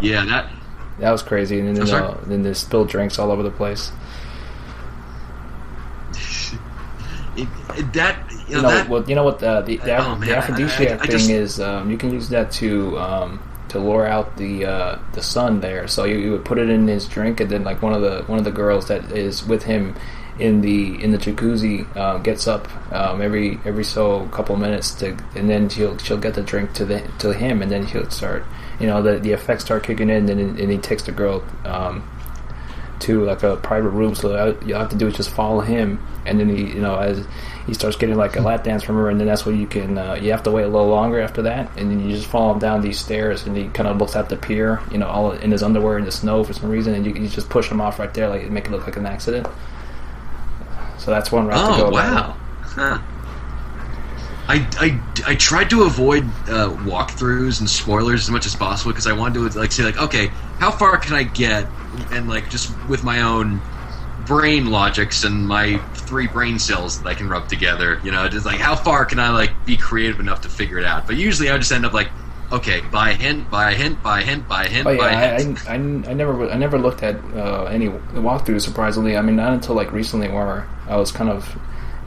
Yeah, that was crazy. And then they spilled drinks all over the place. The aphrodisiac thing is, you can use that to to lure out the son there. So you would put it in his drink, and then like one of the girls that is with him in the jacuzzi gets up every so couple minutes and then she'll get the drink to him, and then he'll start, the effects start kicking in, and he takes the girl to like a private room. So all you have to do is just follow him, and then he, as he starts getting like a lap dance from her, and then that's when you can you have to wait a little longer after that, and then you just follow him down these stairs, and he kind of looks at the pier, all in his underwear in the snow for some reason, and you just push him off right there, like make it look like an accident. So that's one route to go. Oh wow! Huh. I tried to avoid walkthroughs and spoilers as much as possible, because I wanted to say okay, how far can I get, and just with my own brain logics and my 3 brain cells that I can rub together, just how far can I be creative enough to figure it out. But usually I just end up okay, by a hint, by a hint, by a hint, by a hint, by a hint. I never looked at any walkthroughs, surprisingly. I mean, not until recently, where I was kind of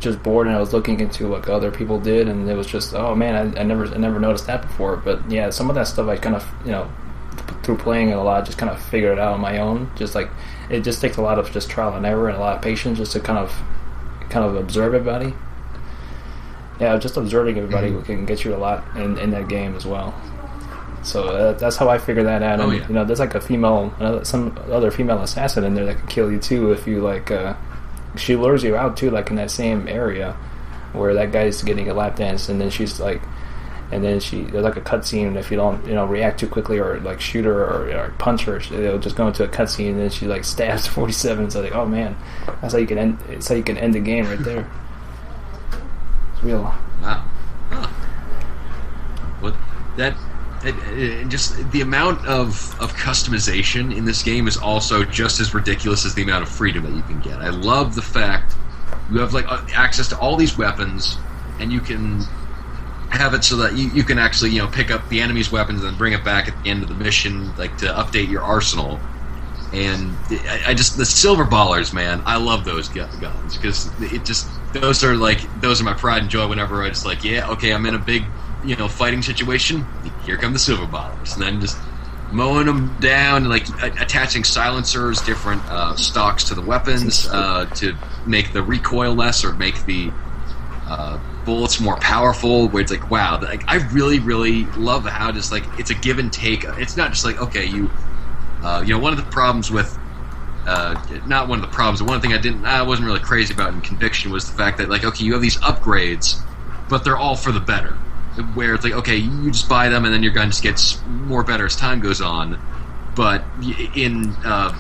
just bored and I was looking into what other people did, and it was just, oh man, I never noticed that before. But yeah, some of that stuff I kind of through playing it a lot, just kind of figured it out on my own. Just it just takes a lot of just trial and error and a lot of patience just to kind of observe everybody. Yeah, just observing everybody can get you a lot in that game as well. So that's how I figured that out. And there's some other female assassin in there that can kill you too if you she lures you out too, in that same area where that guy's getting a lap dance, and then she's there's a cutscene. If you don't react too quickly or shoot her or punch her, it'll just go into a cutscene, and then she stabs 47. So oh man, that's how you can end. It's how you can end the game right there. It's real. Wow. Huh. Well, just the amount of customization in this game is also just as ridiculous as the amount of freedom that you can get. I love the fact you have access to all these weapons, and you can have it so that you can actually pick up the enemy's weapons and then bring it back at the end of the mission, to update your arsenal. And the silver ballers, man, I love those guns, because those are my pride and joy. Whenever I just okay, I'm in a big fighting situation, here come the silver ballers, and then just mowing them down, attaching silencers, different stocks to the weapons to make the recoil less or make the bullets more powerful. Where it's wow, I really, really love how just it's a give and take. It's not just okay, you one of the problems with not one of the problems, but one thing I wasn't really crazy about in Conviction was the fact that okay, you have these upgrades, but they're all for the better. Where it's okay, you just buy them and then your gun just gets more better as time goes on. But in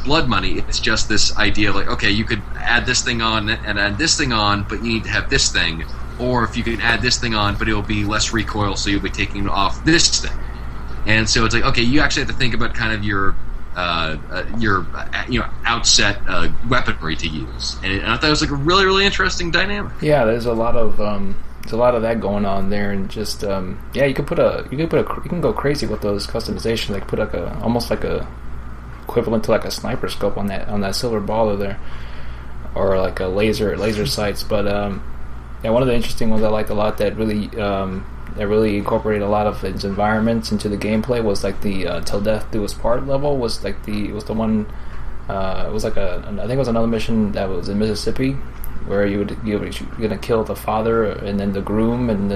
Blood Money, it's just this idea of okay, you could add this thing on and add this thing on, but you need to have this thing. Or if you can add this thing on, but it'll be less recoil, so you'll be taking off this thing. And so it's okay, you actually have to think about kind of your outset weaponry to use. And I thought it was a really, really interesting dynamic. Yeah, there's a lot of that going on there, and just you can go crazy with those customizations. Put almost a equivalent to a sniper scope on that silver baller there, or a laser sights. But one of the interesting ones I liked a lot that really incorporated a lot of its environments into the gameplay was the Till Death Do Us Part level. Was the one it was I think it was another mission that was in Mississippi, where you're gonna kill the father and then the groom and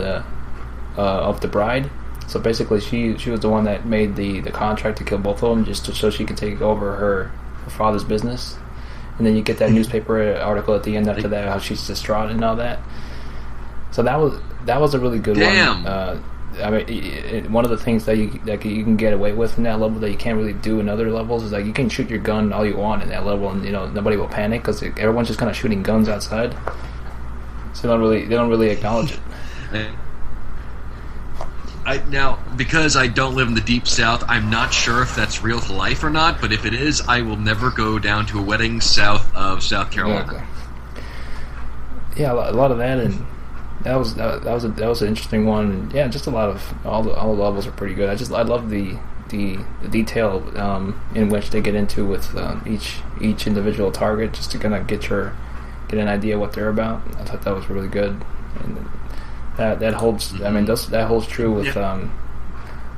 of the bride. So basically, she was the one that made the contract to kill both of them, just so she could take over her father's business. And then you get that newspaper article at the end after that, how she's distraught and all that. So that was a really good one. I mean, one of the things that you can get away with in that level that you can't really do in other levels is you can shoot your gun all you want in that level, and nobody will panic because everyone's just kind of shooting guns outside. So they don't really acknowledge it. Now, because I don't live in the Deep South, I'm not sure if that's real to life or not. But if it is, I will never go down to a wedding south of South Carolina. Exactly. Yeah, a lot of that, and that was an interesting one. Yeah, just a lot of all the levels are pretty good. I love the detail in which they get into with each individual target, just to kind of get an idea what they're about. I thought that was really good, and that holds. I mean, that holds true with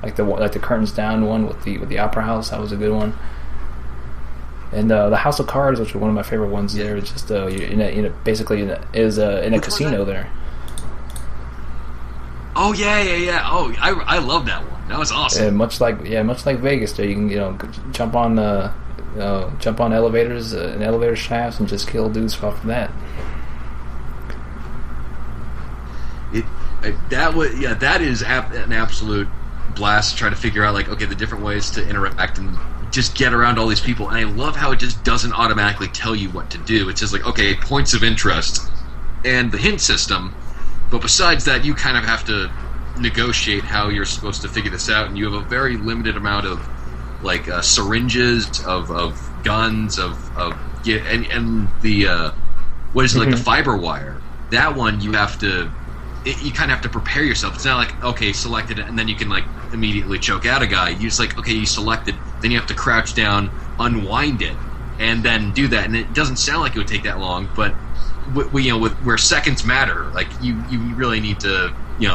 like the curtains down one with the opera house. That was a good one. And the House of Cards, which was one of my favorite ones. There, it's just basically in a casino there. Oh yeah. Oh, I love that one. That was awesome. And much like Vegas, there you can jump on elevators and elevator shafts and just kill dudes off of that. That is an absolute blast to try to figure out, like, okay, the different ways to interact and just get around all these people. And I love how it just doesn't automatically tell you what to do. It says, like, okay, points of interest and the hint system, but besides that, you kind of have to negotiate how you're supposed to figure this out, and you have a very limited amount of, like, syringes, of guns, and the what is it, like the fiber wire. That one you have to. You kind of have to prepare yourself. It's not like, okay, selected it, and then you can, like, immediately choke out a guy. You just, like, okay, you selected, then you have to crouch down, unwind it, and then do that. And it doesn't sound like it would take that long, but with where seconds matter, like, you really need to,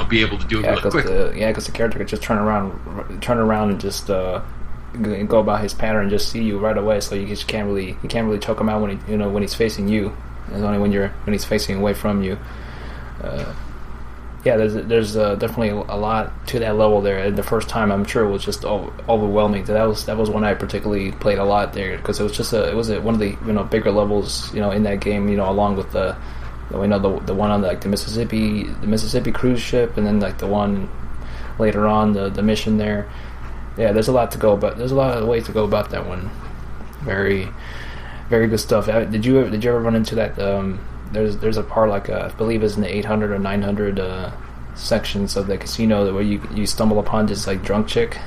be able to do it really quickly. Because the character could just turn around and just go about his pattern and just see you right away. So you just can't really choke him out when he's facing you. It's only when he's facing away from you. There's definitely a lot to that level there. And the first time, I'm sure, it was just overwhelming. That was one I particularly played a lot there, because it was one of the bigger levels in that game. Along with the one on the Mississippi cruise ship, and then, like, the one later on, the mission there. Yeah, there's a lot to go, but there's a lot of ways to go about that one. Very, very good stuff. Did you ever run into that? There's a part, like, I believe it's in the 800 or 900 sections of the casino where you stumble upon this, like, drunk chick.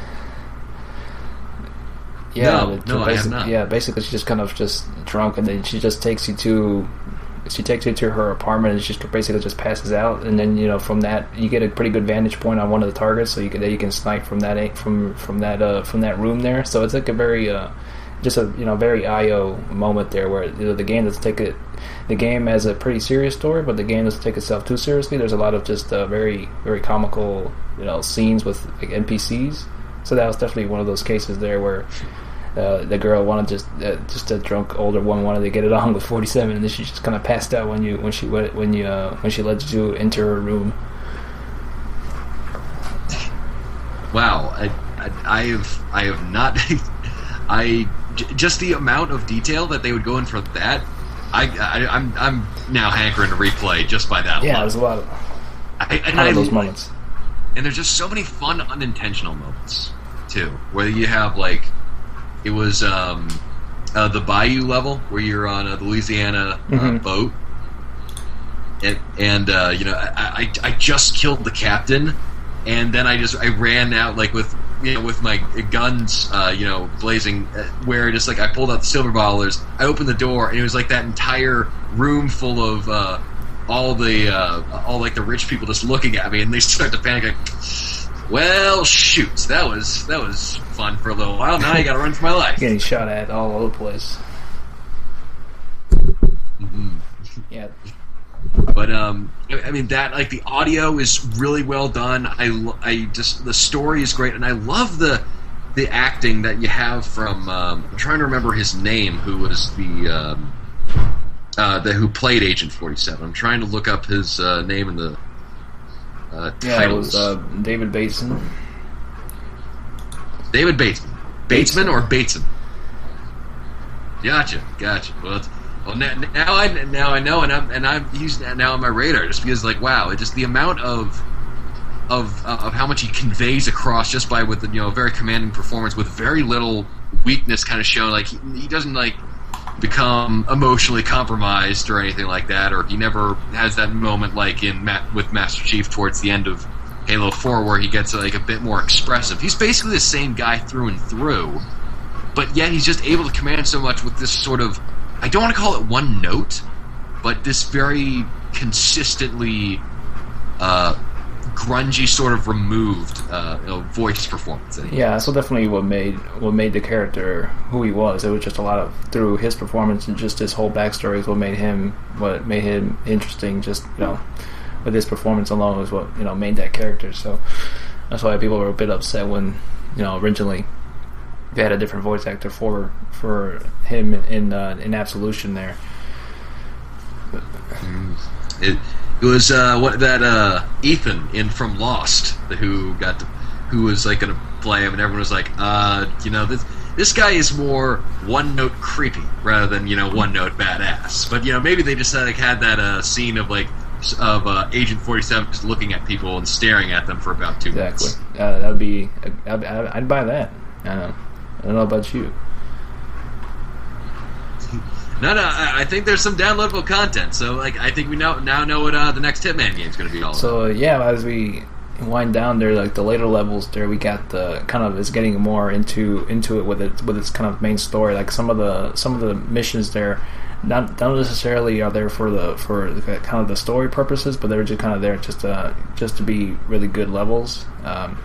Yeah, no, I have not. Yeah, basically she's just kind of just drunk, and then she just takes you to her apartment, and she basically just passes out, and then from that you get a pretty good vantage point on one of the targets, so you can snipe from that room there. So it's like a very very IO moment there, where the game doesn't take it. The game has a pretty serious story, but the game doesn't take itself too seriously. There's a lot of just very, very comical, scenes with, like, NPCs. So that was definitely one of those cases there where the girl wanted just a drunk older woman wanted to get it on with 47, and then she just kind of passed out when she let you enter her room. Wow, I have not. Just the amount of detail that they would go in for that. I'm now hankering to replay just by that. Yeah, there's a lot of those moments. And there's just so many fun unintentional moments too, where you have, like, it was the Bayou level where you're on a Louisiana boat, and I just killed the captain, and then I ran out, like, with my guns, blazing, where just, like, I pulled out the silver ballers, I opened the door, and it was like that entire room full of all like the rich people just looking at me, and they start to panic, like, well, shoot, that was fun for a little while. Now I gotta run for my life. Getting shot at all over the place. Mm-hmm. Yeah. But I mean, that, like, the audio is really well done. I just, the story is great, and I love the acting that you have from I'm trying to remember his name, who was the who played Agent 47. I'm trying to look up his name in the titles. It was David Bateson. David Bateman. Batesman or Bateson? Gotcha. Well, now I know, and he's now on my radar, just because, like, wow, it just, the amount of how much he conveys across just by, with a very commanding performance with very little weakness kind of shown. Like, he doesn't, like, become emotionally compromised or anything like that, or he never has that moment like with Master Chief towards the end of Halo 4 where he gets, like, a bit more expressive. He's basically the same guy through and through, but yet he's just able to command so much with this sort of, I don't want to call it one note, but this very consistently grungy, sort of removed voice performance. Yeah, so definitely what made the character who he was. It was just a lot of, through his performance and just his whole backstory is what made him interesting. Just with his performance alone is what made that character. So That's why people were a bit upset when, originally they had a different voice actor for him in Absolution there. It was Ethan in from Lost who was like going to play him, and everyone was like, this guy is more one note creepy rather than one note badass. But maybe they just had that scene of Agent 47 just looking at people and staring at them for about 2 minutes. Exactly. That would be. I'd buy that. I don't know about you. No, I think there's some downloadable content. So, I think we now know what the next Hitman game is going to be all about. So, yeah, as we wind down there, the later levels there, we got the kind of is getting more into it with its kind of main story. Some of the missions there, not necessarily are there for kind of the story purposes, but they're just kind of there just to be really good levels. I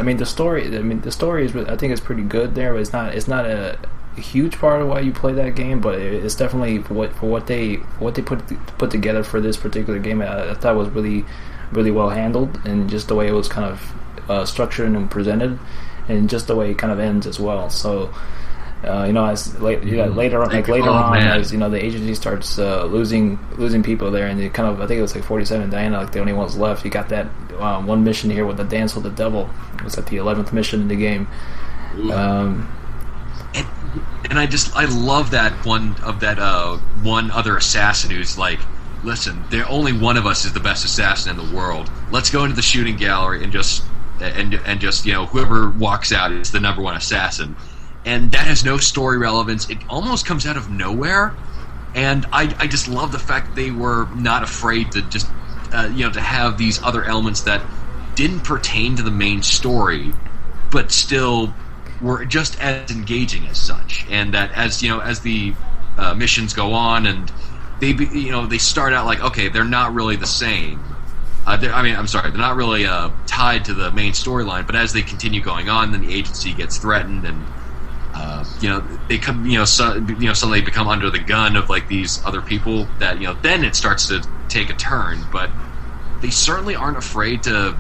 mean the story is, I think, it's pretty good there, but it's not a huge part of why you play that game, but it's definitely for what they put together for this particular game. I thought was really, really well handled, and just the way it was kind of structured and presented, and just the way it kind of ends as well. So as later on, as the agency starts losing people there, and it kind of, I think it was 47 and Diana, the only ones left. You got that one mission here with the dance with the devil. It was the 11th mission in the game. And I love that one other assassin who's like, listen, only one of us is the best assassin in the world. Let's go into the shooting gallery and just whoever walks out is the number one assassin. And that has no story relevance. It almost comes out of nowhere. And I just love the fact that they were not afraid to just to have these other elements that didn't pertain to the main story, but still were just as engaging as such. And that as the missions go on, and they start out like, okay, they're not really the same. They're not really tied to the main storyline. But as they continue going on, then the agency gets threatened, and they come, suddenly become under the gun of these other people. That then it starts to take a turn. But they certainly aren't afraid to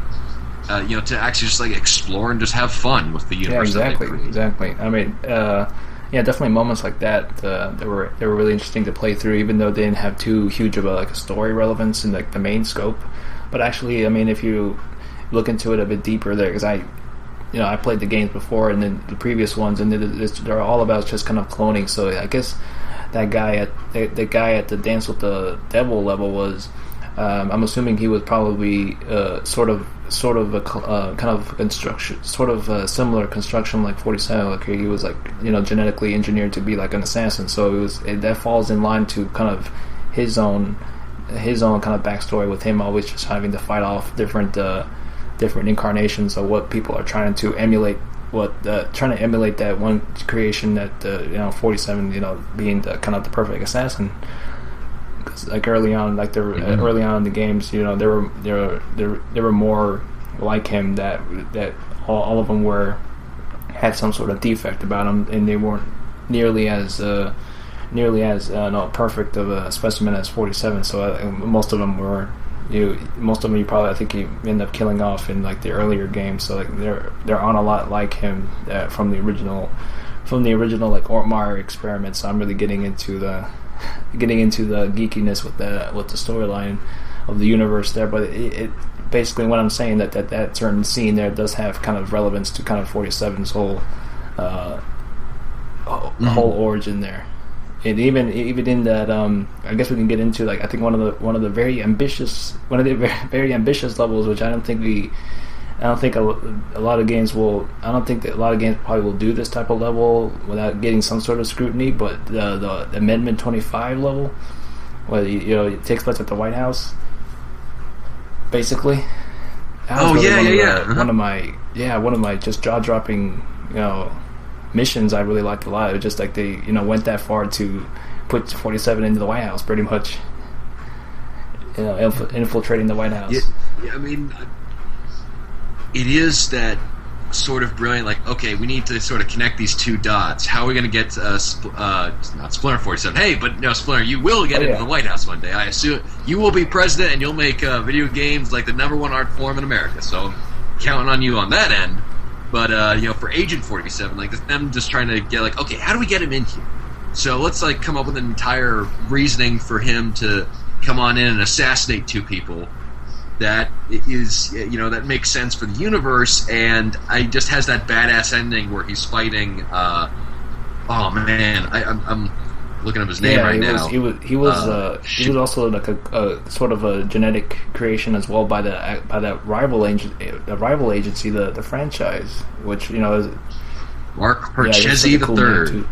to actually just explore and just have fun with the universe. Yeah, exactly. I mean, definitely moments like that. They were really interesting to play through, even though they didn't have too huge of a story relevance in the main scope. But actually, I mean, if you look into it a bit deeper there, because I played the games before and then the previous ones, and they're all about just kind of cloning. So I guess that guy at the Dance with the Devil level was. I'm assuming he was probably sort of a kind of construction, sort of a similar construction like 47. He was genetically engineered to be an assassin. So that falls in line to kind of his own kind of backstory, with him always just having to fight off different incarnations of what people are trying to emulate. Trying to emulate that one creation that 47 being the kind of the perfect assassin. Early on, early on in the games, there were more like him that all of them had some sort of defect about them, and they weren't nearly as perfect of a specimen as 47. So most of them you probably, I think, you end up killing off in the earlier games. So they're on a lot like him from the original Ortmeyer experiment. So I'm really getting into the geekiness with the storyline of the universe there. But it basically, what I'm saying, that certain scene there does have kind of relevance to kind of 47's whole whole origin there. And even in that, I guess we can get into I think one of the very ambitious levels, which I don't think a lot of games probably will do this type of level without getting some sort of scrutiny. But the Amendment 25 level, where it takes place at the White House, basically. One of my just jaw-dropping missions I really liked a lot. It was just they went that far to put 47 into the White House, pretty much. Infiltrating the White House. Yeah, I mean, it is that sort of brilliant. Like, okay, we need to sort of connect these two dots. How are we going to get not Splinter 47? Hey, but no, Splinter, you will get into the White House one day. I assume you will be president, and you'll make video games like the #1 art form in America. So I'm counting on you on that end. But for Agent 47, like them just trying to get like, okay, how do we get him in here? So let's like come up with an entire reasoning for him to come on in and assassinate two people. That is, that makes sense for the universe, and I just has that badass ending where he's fighting. Oh man, I'm looking up his name right now. He was also like a sort of a genetic creation as well by that rival agency, the franchise, which is Mark Parchesi the Third.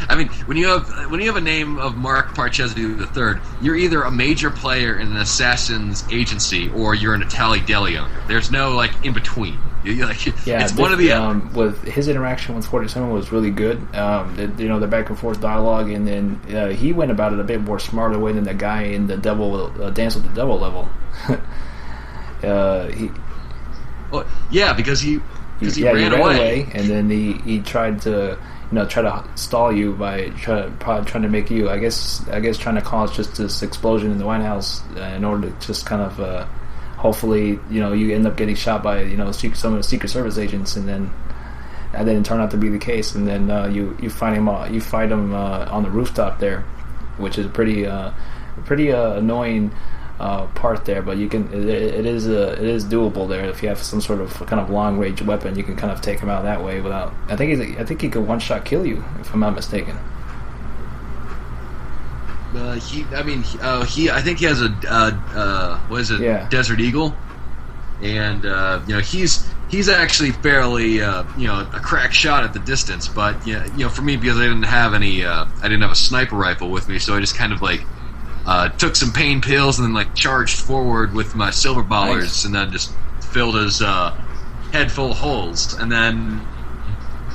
I mean, when you have a name of Mark Parchesi III, you're either a major player in an assassin's agency or you're an Itali Deli owner. There's no like in between. It's one of the other. With his interaction with 47 was really good. The back and forth dialogue, and then he went about it a bit more smarter way than the guy in the Devil Dance with the Devil level. Because he ran away, and then he tried to. Try to stall you by trying to make you, I guess, trying to cause just this explosion in the White House in order to just kind of, hopefully, you end up getting shot by, some of the Secret Service agents, and then that didn't turn out to be the case, and then you fight him on the rooftop there, which is pretty annoying part there, but you can it is doable there if you have some sort of kind of long range weapon. You can kind of take him out that way without. I think he could one shot kill you if I'm not mistaken. I think he has a Desert Eagle, and he's actually fairly a crack shot at the distance, but for me, because I didn't have a sniper rifle with me, so I just kind of like. Took some pain pills and then like charged forward with my silver ballers, nice. And then just filled his head full of holes, and then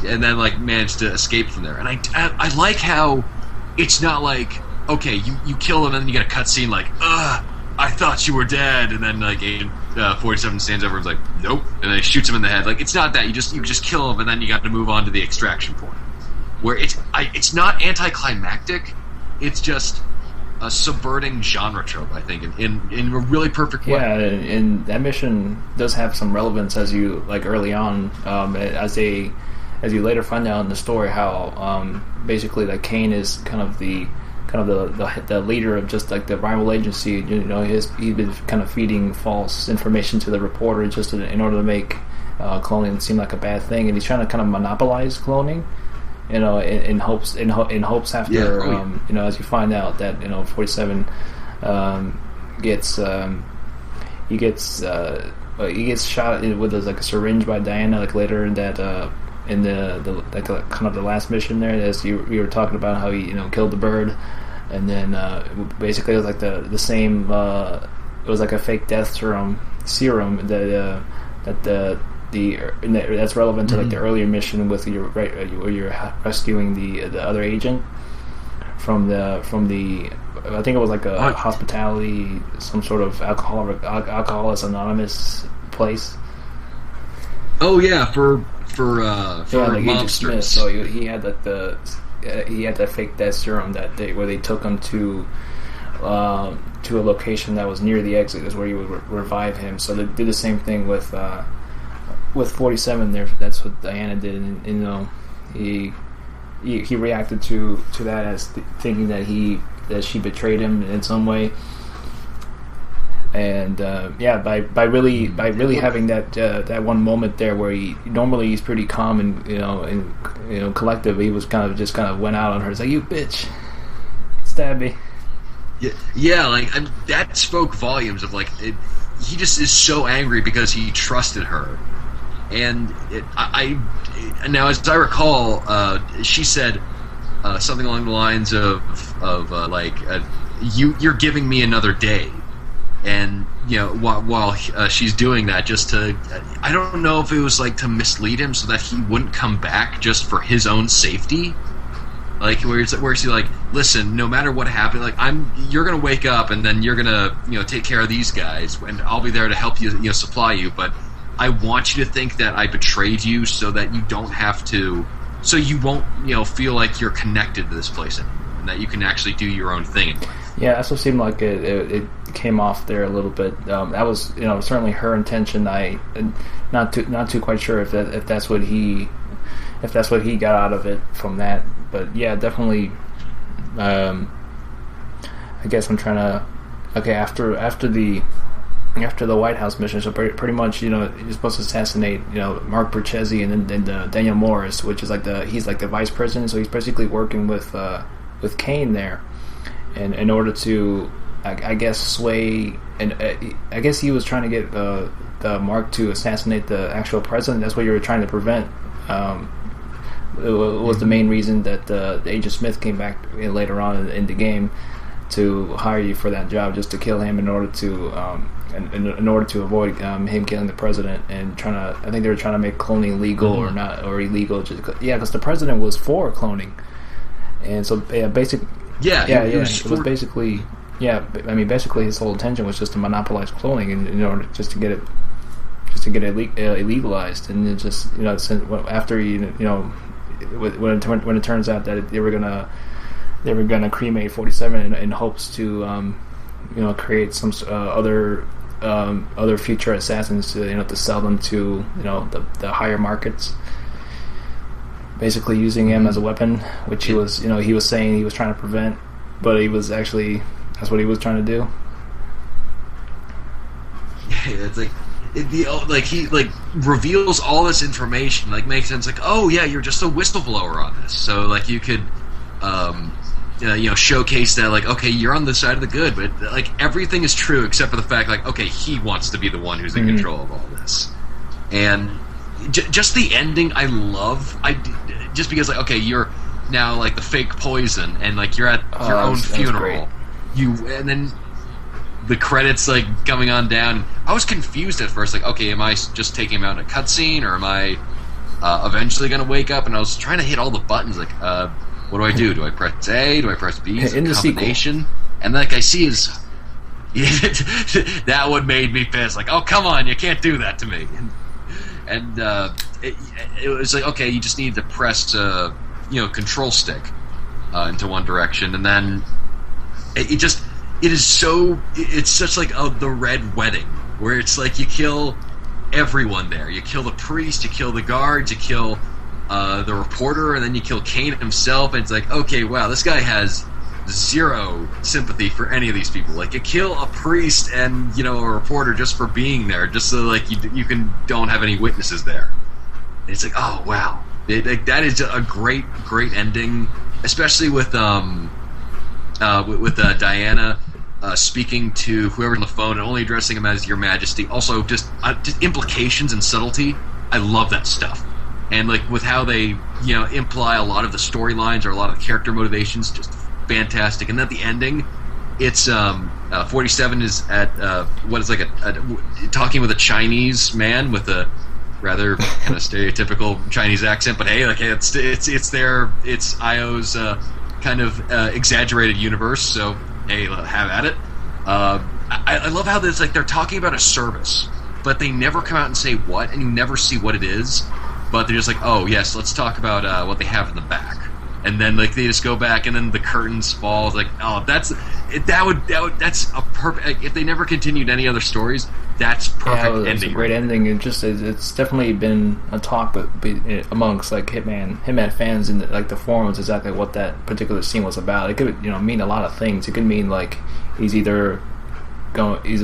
like managed to escape from there. And I like how it's not like, okay, you kill him and then you get a cutscene like, I thought you were dead, and then like 47 stands over and is like, nope, and then he shoots him in the head. Like, it's not that you just kill him and then you got to move on to the extraction point, where it's not anticlimactic, it's just a subverting genre trope, I think, in a really perfect way. Yeah, and that mission does have some relevance as you like early on, as you later find out in the story how basically like Kane is kind of the leader of just like the rival agency. He's been kind of feeding false information to the reporter just in order to make cloning seem like a bad thing, and he's trying to kind of monopolize cloning. In hopes after as you find out that 47 gets shot with a syringe by Diana like later in that in the like kind of the last mission there, as you were talking about how he killed the bird, and then basically it was like the same it was like a fake death serum that's relevant to like the earlier mission with where you're rescuing the other agent from the I think it was like a hospitality, some sort of Alcoholics Anonymous place. Oh yeah, for like monsters. So he had like he had that fake death serum where they took him to a location that was near the exit, is where you would revive him. So they did the same thing with 47 there. That's what Diana did, and he reacted to that as thinking that she betrayed him in some way, and by really having that one moment there where he's pretty calm and collective, he was kind of went out on her. It's like, you bitch, stab me. Yeah, like that spoke volumes of like he just is so angry because he trusted her. And now, as I recall, she said something along the lines of you're giving me another day, and while she's doing that, just to I don't know if it was like to mislead him so that he wouldn't come back just for his own safety, like where she's like, listen, no matter what happened, like you're gonna wake up and then you're gonna take care of these guys, and I'll be there to help you supply you, but I want you to think that I betrayed you so that you don't have to, so you won't, feel like you're connected to this place anymore, and that you can actually do your own thing. Yeah, that's what seemed like it came off there a little bit. That was, certainly her intention. Not too quite sure if that's what he got out of it from that. But yeah, definitely. I guess I'm trying to. Okay, after the White House mission, so pretty much, you're supposed to assassinate, Mark Burchesi and then Daniel Morris, which is he's like the vice president, so he's basically working with Kane there, and in order to, I guess, sway, and I guess he was trying to get the Mark to assassinate the actual president. That's what you were trying to prevent. It was the main reason that Agent Smith came back later on in the game to hire you for that job, just to kill him in order to avoid him killing the president, and I think they were trying to make cloning legal or not, or illegal. Because the president was for cloning, and so it was basically basically his whole intention was just to monopolize cloning, and in order just to get it illegalized, and it just after when it turns out that they were gonna cremate 47 in hopes to create some other future assassins to sell them to the higher markets, basically using him as a weapon, which he was saying he was trying to prevent, but he was actually, that's what he was trying to do. Yeah, it's he reveals all this information, makes sense, oh yeah, you're just a whistleblower on this, so you could showcase that, okay, you're on the side of the good, but everything is true except for the fact, okay, he wants to be the one who's in control of all this. And just the ending I love. Just because okay, you're now the fake poison, and you're at your own funeral, and then the credits coming on down. I was confused at first, okay, am I just taking him out in a cutscene, or am I eventually gonna wake up? And I was trying to hit all the buttons, what do I do? Do I press A? Do I press B? Is it a combination? And I see his... that one made me pissed. Oh, come on, you can't do that to me. And it was okay, you just need to press control stick into one direction, and then it's such the Red Wedding, where it's you kill everyone there. You kill the priest, you kill the guards, you kill the reporter, and then you kill Kane himself, and it's okay, wow, this guy has zero sympathy for any of these people. You kill a priest and a reporter just for being there, just so you don't have any witnesses there. And it's oh wow, that is a great ending, especially with Diana speaking to whoever's on the phone and only addressing him as Your Majesty. Also, just implications and subtlety. I love that stuff. And with how they imply a lot of the storylines or a lot of the character motivations, just fantastic. And at the ending, it's 47 is at what is talking with a Chinese man with a rather kind of stereotypical Chinese accent, but hey, it's Io's kind of exaggerated universe, so hey, have at it. I love how this they're talking about a service, but they never come out and say what, and you never see what it is. But they're just oh yes, let's talk about what they have in the back, and then they just go back, and then the curtains fall. Oh, that's a perfect. If they never continued any other stories, that's perfect ending. It's a great ending, and it's definitely been a talk amongst Hitman fans in the forums, exactly what that particular scene was about. It could mean a lot of things. It could mean he's either he's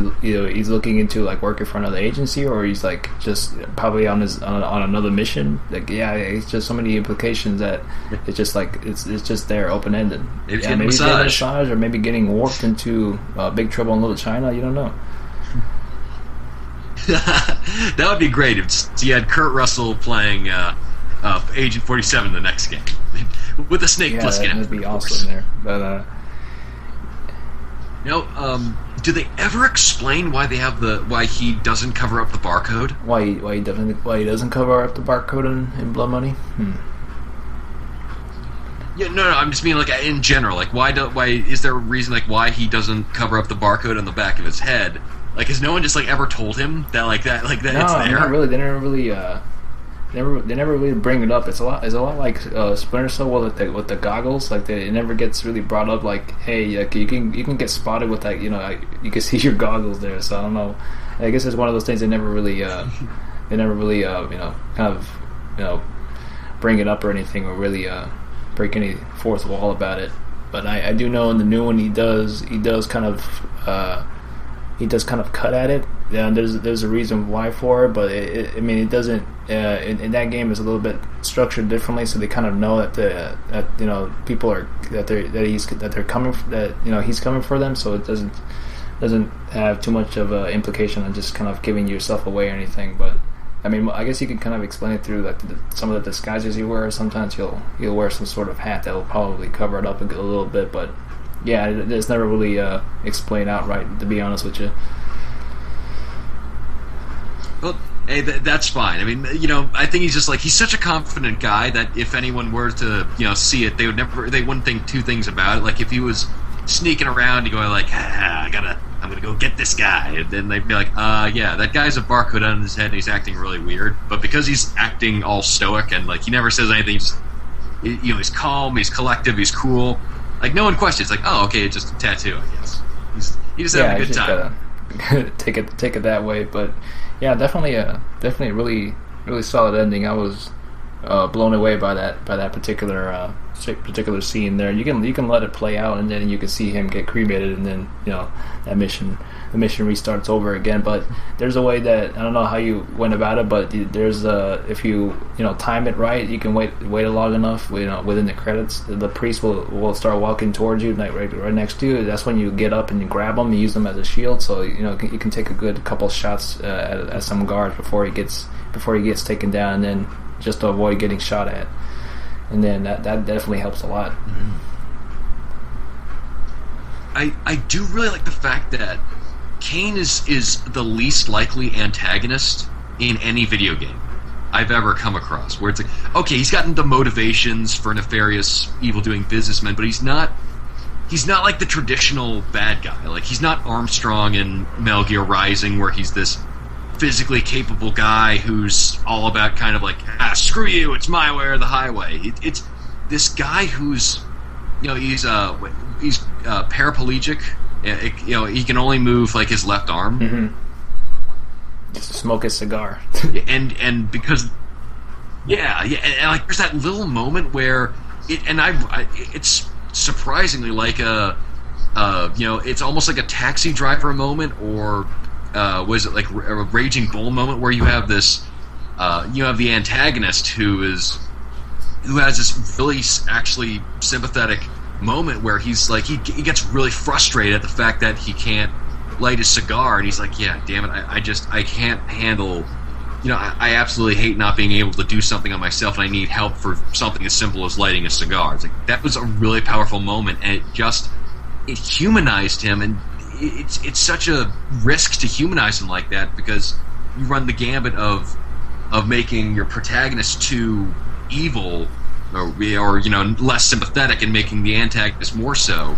looking into working for another agency, or he's just probably on another mission. It's just so many implications that it's just it's just there, open ended. Maybe massage, or maybe getting warped into Big Trouble in Little China. You don't know. That would be great if you had Kurt Russell playing Agent 47 in the next game with a Snake Plissken. That'd be awesome there. But do they ever explain why he doesn't cover up the barcode? Why he doesn't cover up the barcode in Blood Money? Yeah, no, I'm just mean in general. Why is there a reason why he doesn't cover up the barcode on the back of his head? Like, has no one just like ever told him that like that No, it's there? not really. They never really. They never really bring it up. It's a lot like Splinter Cell with the goggles. Like it never gets really brought up. Like, hey, like, you can get spotted with that. You know, like, you can see your goggles there. So I don't know. I guess it's one of those things they never really you know, kind of, you know, bring it up or anything, or really break any fourth wall about it. But I do know in the new one he does kind of cut at it. Yeah, there's a reason why for it, but I mean, it doesn't. In that game is a little bit structured differently, so they kind of know that you know, people are he's coming for them, so it doesn't have too much of an implication on just kind of giving yourself away or anything. But I mean, I guess you can kind of explain it through like some of the disguises you wear. Sometimes he'll wear some sort of hat that will probably cover it up a little bit, but yeah, it's never really explained outright, to be honest with you. Well, hey, that's fine. I mean, you know, I think he's such a confident guy that if anyone were to, you know, see it, they wouldn't think two things about it. Like, if he was sneaking around and going like, I'm gonna go get this guy, and then they'd be like, yeah, that guy's a barcode on his head and he's acting really weird. But because he's acting all stoic and like he never says anything, you know, he's calm, he's collective, he's cool. Like, no one questions. Like, oh, okay, it's just a tattoo, I guess. He's just having a good time. Take it that way, but yeah, definitely a really solid ending. I was blown away by that particular scene there. You can let it play out, and then you can see him get cremated, and then, you know, the mission restarts over again. But there's a way that I don't know how you went about it, but there's if you time it right, you can wait long enough. You know, within the credits, the priest will start walking towards you, like right next to you. That's when you get up and you grab him and use them as a shield. So you know you can take a good couple shots at some guards before he gets taken down, and then just to avoid getting shot at. And then that definitely helps a lot. Mm-hmm. I do really like the fact that Kane is the least likely antagonist in any video game I've ever come across, where it's like, okay, he's gotten the motivations for nefarious, evil-doing businessman, but he's not like the traditional bad guy. Like, he's not Armstrong in Metal Gear Rising, where he's this physically capable guy who's all about kind of like, screw you, it's my way or the highway. It's this guy who's, you know, he's paraplegic. You know, he can only move like his left arm. Mm-hmm. Just to smoke his cigar. and because and like there's that little moment where it's surprisingly like a you know, it's almost like a Taxi Driver moment, or was it like a Raging Bull moment, where you have this you have the antagonist who has this really actually sympathetic moment where he's like he gets really frustrated at the fact that he can't light his cigar, and he's like, yeah, damn it, I can't handle, you know, I absolutely hate not being able to do something on myself, and I need help for something as simple as lighting a cigar. It's like, that was a really powerful moment, and it humanized him, and it's such a risk to humanize him like that, because you run the gambit of making your protagonist too evil, or you know, less sympathetic, and making the antagonist more so.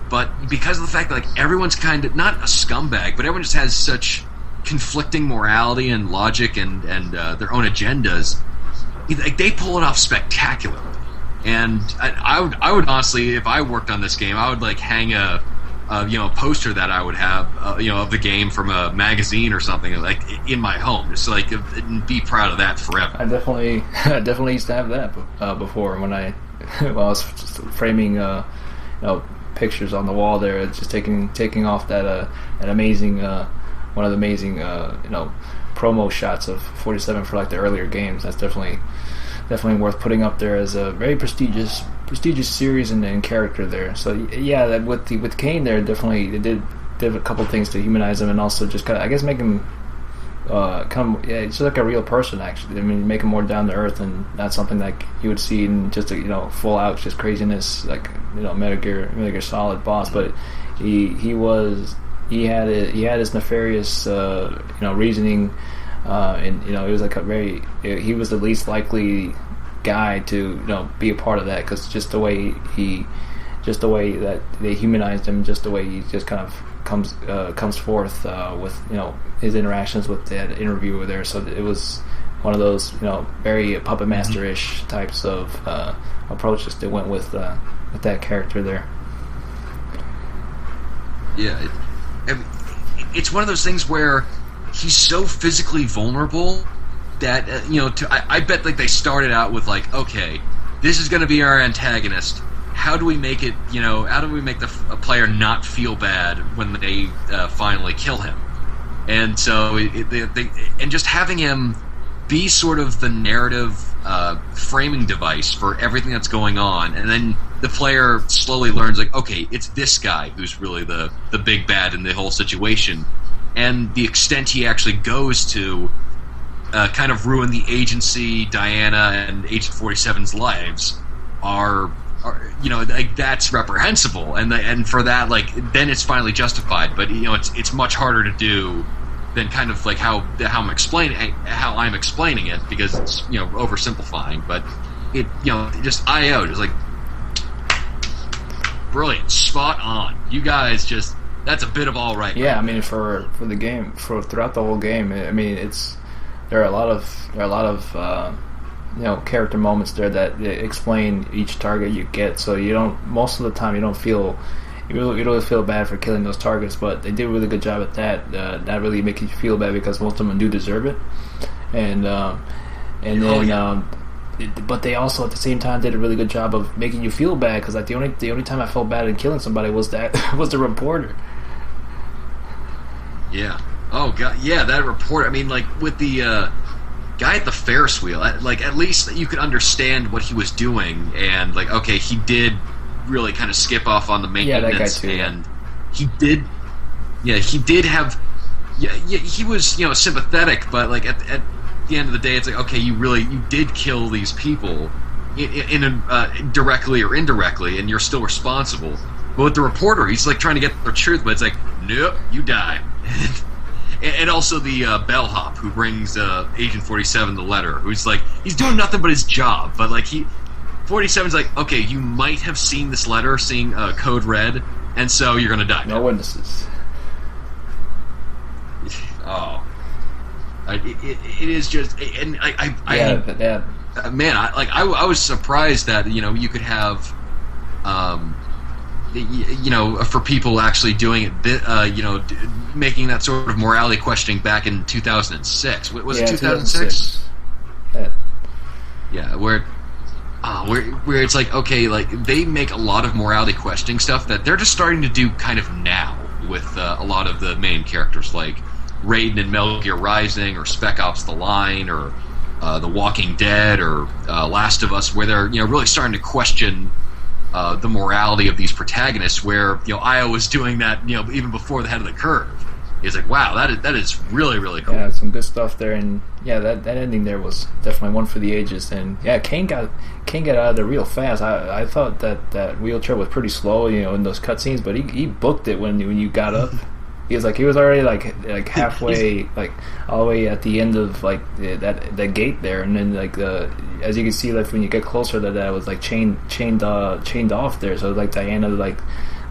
But because of the fact that like everyone's kind of not a scumbag, but everyone just has such conflicting morality and logic and their own agendas, like, they pull it off spectacularly. And I would honestly, if I worked on this game, I would like hang a you know, a poster that I would have, you know, of the game from a magazine or something, like in my home, just like, and be proud of that forever. I definitely used to have that before when I was framing you know, pictures on the wall there. It's just taking off that an amazing one of the amazing you know, promo shots of 47 for like the earlier games. That's definitely worth putting up there as a very prestigious series and character there. So yeah, with Kane there, definitely it did a couple things to humanize him, and also just kind of, I guess, make him it's just like a real person, actually. I mean, make him more down to earth, and not something like you would see in just a, you know, full out just craziness, like, you know, Metal Gear Solid boss. But he had his nefarious you know, reasoning, and you know, it was like he was the least likely guy to, you know, be a part of that, because just the way he just the way that they humanized him, just the way he just kind of comes forth with his interactions with that interviewer there. So it was one of those very puppet master-ish types of approaches that went with that character there. Yeah, it's one of those things where he's so physically vulnerable that I bet like they started out with like, okay, this is going to be our antagonist. How do we make it? How do we make a player not feel bad when they finally kill him? And so and just having him be sort of the narrative framing device for everything that's going on, and then the player slowly learns like, okay, it's this guy who's really the big bad in the whole situation, and the extent he actually goes to kind of ruin the agency, Diana, and Agent 47's lives are like that's reprehensible, and for that, like, then it's finally justified. But it's much harder to do than kind of like how I'm explaining it, because it's oversimplifying. But it just IO just like brilliant, spot on. You guys just, that's a bit of all right. Yeah, I mean for the game, throughout the whole game, I mean there are a lot of character moments there that explain each target you get, so you don't, most of the time you don't really feel bad for killing those targets, but they did a really good job at that, not really making you feel bad because most of them do deserve it, but they also at the same time did a really good job of making you feel bad, because like the only time I felt bad in killing somebody was the reporter. Yeah. Oh god. Yeah, that reporter. I mean, like with the guy at the Ferris wheel, like at least you could understand what he was doing, and like, okay, he did really kind of skip off on the maintenance, that guy too, and he did have, he was sympathetic, but like at the end of the day, it's like, okay, you did kill these people in directly or indirectly, and you're still responsible. But with the reporter, he's like trying to get the truth, but it's like, nope, you die. And also the bellhop who brings Agent 47 the letter, who's like, he's doing nothing but his job, but like 47's like, okay, you might have seen this letter, seeing code red, and so you're gonna die. No witnesses. Oh, it is just, and man, I was surprised that you could have for people actually doing it, making that sort of morality questioning back in 2006. Was it 2006? Yeah, where it's like, okay, like they make a lot of morality questioning stuff that they're just starting to do kind of now with a lot of the main characters, like Raiden in Metal Gear Rising, or Spec Ops: The Line, or The Walking Dead, or Last of Us, where they're really starting to question the morality of these protagonists, where Io was doing that even before the head of the curve. He's like, wow, that is really, really cool. Yeah, some good stuff there, and yeah, that ending there was definitely one for the ages. And yeah, Kane got out of there real fast. I thought that wheelchair was pretty slow, in those cutscenes, but he booked it when you got up. He was already like halfway, like all the way at the end of like that gate there, and then like as you can see, like when you get closer, that was like chained off there. So like Diana like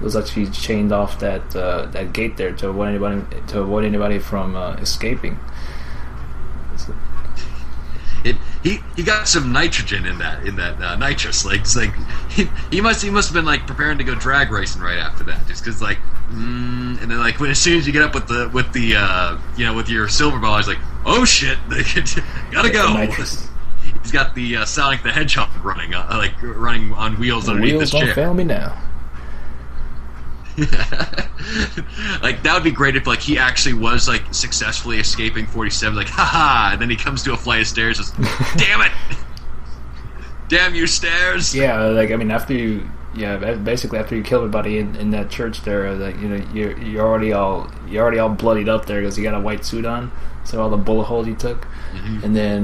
was actually chained off that gate there to avoid anybody from escaping. So. He got some nitrogen in that nitrous. Like it's like he must have been like preparing to go drag racing right after that, just because like. And then, like, as soon as you get up with your silver ball, he's like, "Oh shit, gotta go." He's got the Sonic the Hedgehog running on wheels underneath this chair. Wheels don't fail me now. Like that would be great if like he actually was like successfully escaping 47, like haha, and then he comes to a flight of stairs, just damn it, damn you stairs. Yeah, like I mean basically after you kill everybody in that church there, like you're already all bloodied up there because you got a white suit on, so all the bullet holes you took. Mm-hmm. And then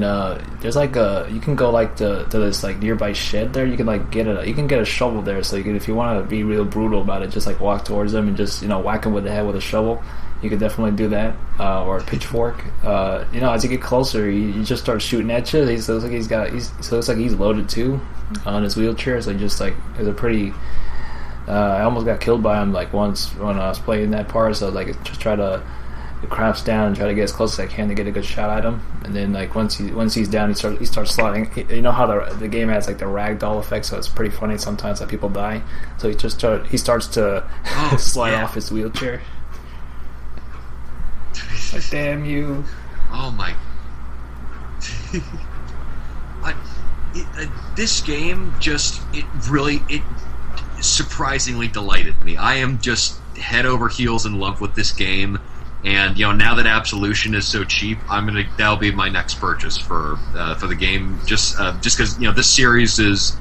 there's like you can go like to this like nearby shed there. You can like get a shovel there, so you can, if you want to be real brutal about it, just like walk towards them and just whack them with the head with a shovel. You could definitely do that, or a pitchfork. As you get closer, you just start shooting at you. It looks like he's loaded too on his wheelchair. So just like it's a pretty I almost got killed by him like once when I was playing that part. So like just try to crouch down and try to get as close as I can to get a good shot at him. And then like once he's down, he starts sliding. You know how the game has like the ragdoll effect, so it's pretty funny sometimes that people die. So he starts to slide off his wheelchair. Like, damn you! Oh my! This game it surprisingly delighted me. I am just head over heels in love with this game, and now that Absolution is so cheap, that'll be my next purchase for the game. Just because this series is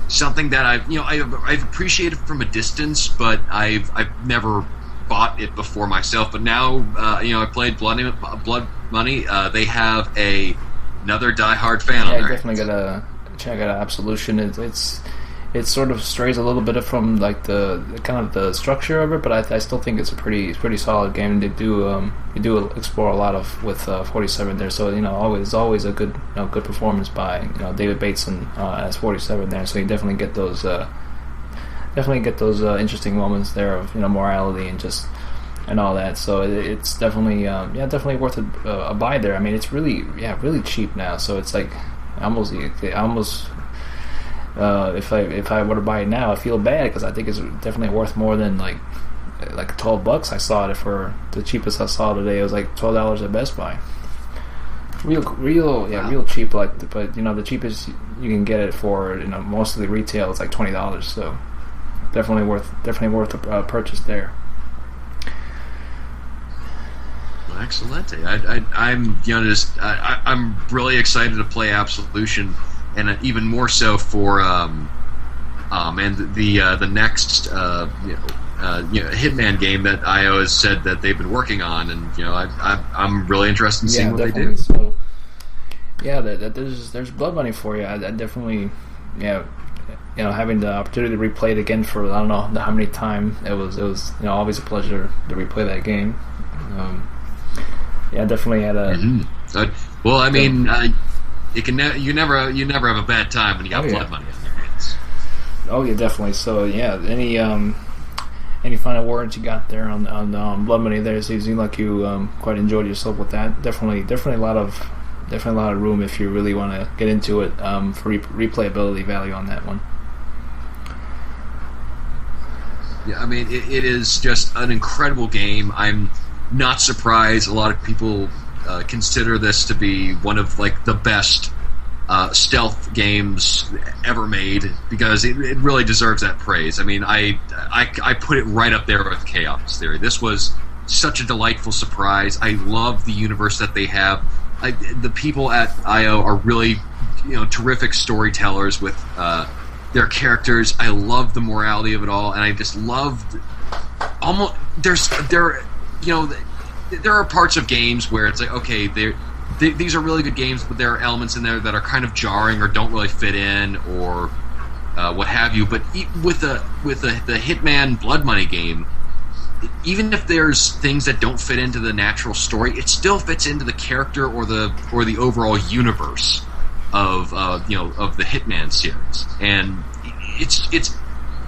something that I've appreciated from a distance, but I've never bought it before myself. But now I played Blood Money. They have another diehard fan on there. I definitely gotta check out Absolution. It sort of strays a little bit from like the kind of the structure of it, but I still think it's a pretty solid game. They do explore a lot of with 47 there, so always a good good performance by David Bateson as 47 there. So you definitely get those interesting moments there of morality and all that. So it's definitely definitely worth a buy there. I mean, it's really cheap now, so it's like almost if I were to buy it now, I feel bad because I think it's definitely worth more than like $12. I saw it for the cheapest I saw today. It was like $12 at Best Buy. Real cheap. But the cheapest you can get it for most of the retail is like $20. So definitely worth a purchase there. Excellent. I'm really excited to play Absolution. And even more so for and the next Hitman game that IO has said that they've been working on, and I'm really interested in seeing what they do. So, there's Blood Money for you. I definitely having the opportunity to replay it again for I don't know how many times it was always a pleasure to replay that game. Definitely had a. Mm-hmm. Well, I mean. You never have a bad time when you got Blood Money in your hands. Oh yeah, definitely. So any final words you got there on Blood Money? There, it seems like you quite enjoyed yourself with that. Definitely a lot of room if you really want to get into it for replayability value on that one. Yeah, I mean it is just an incredible game. I'm not surprised a lot of people consider this to be one of like the best stealth games ever made because it really deserves that praise. I mean, I put it right up there with Chaos Theory. This was such a delightful surprise. I love the universe that they have. The people at IO are really terrific storytellers with their characters. I love the morality of it all, and I just loved almost there are parts of games where it's like, okay, these are really good games, but there are elements in there that are kind of jarring or don't really fit in or what have you. But with the Hitman Blood Money game, even if there's things that don't fit into the natural story, it still fits into the character or the overall universe of the Hitman series, and it's.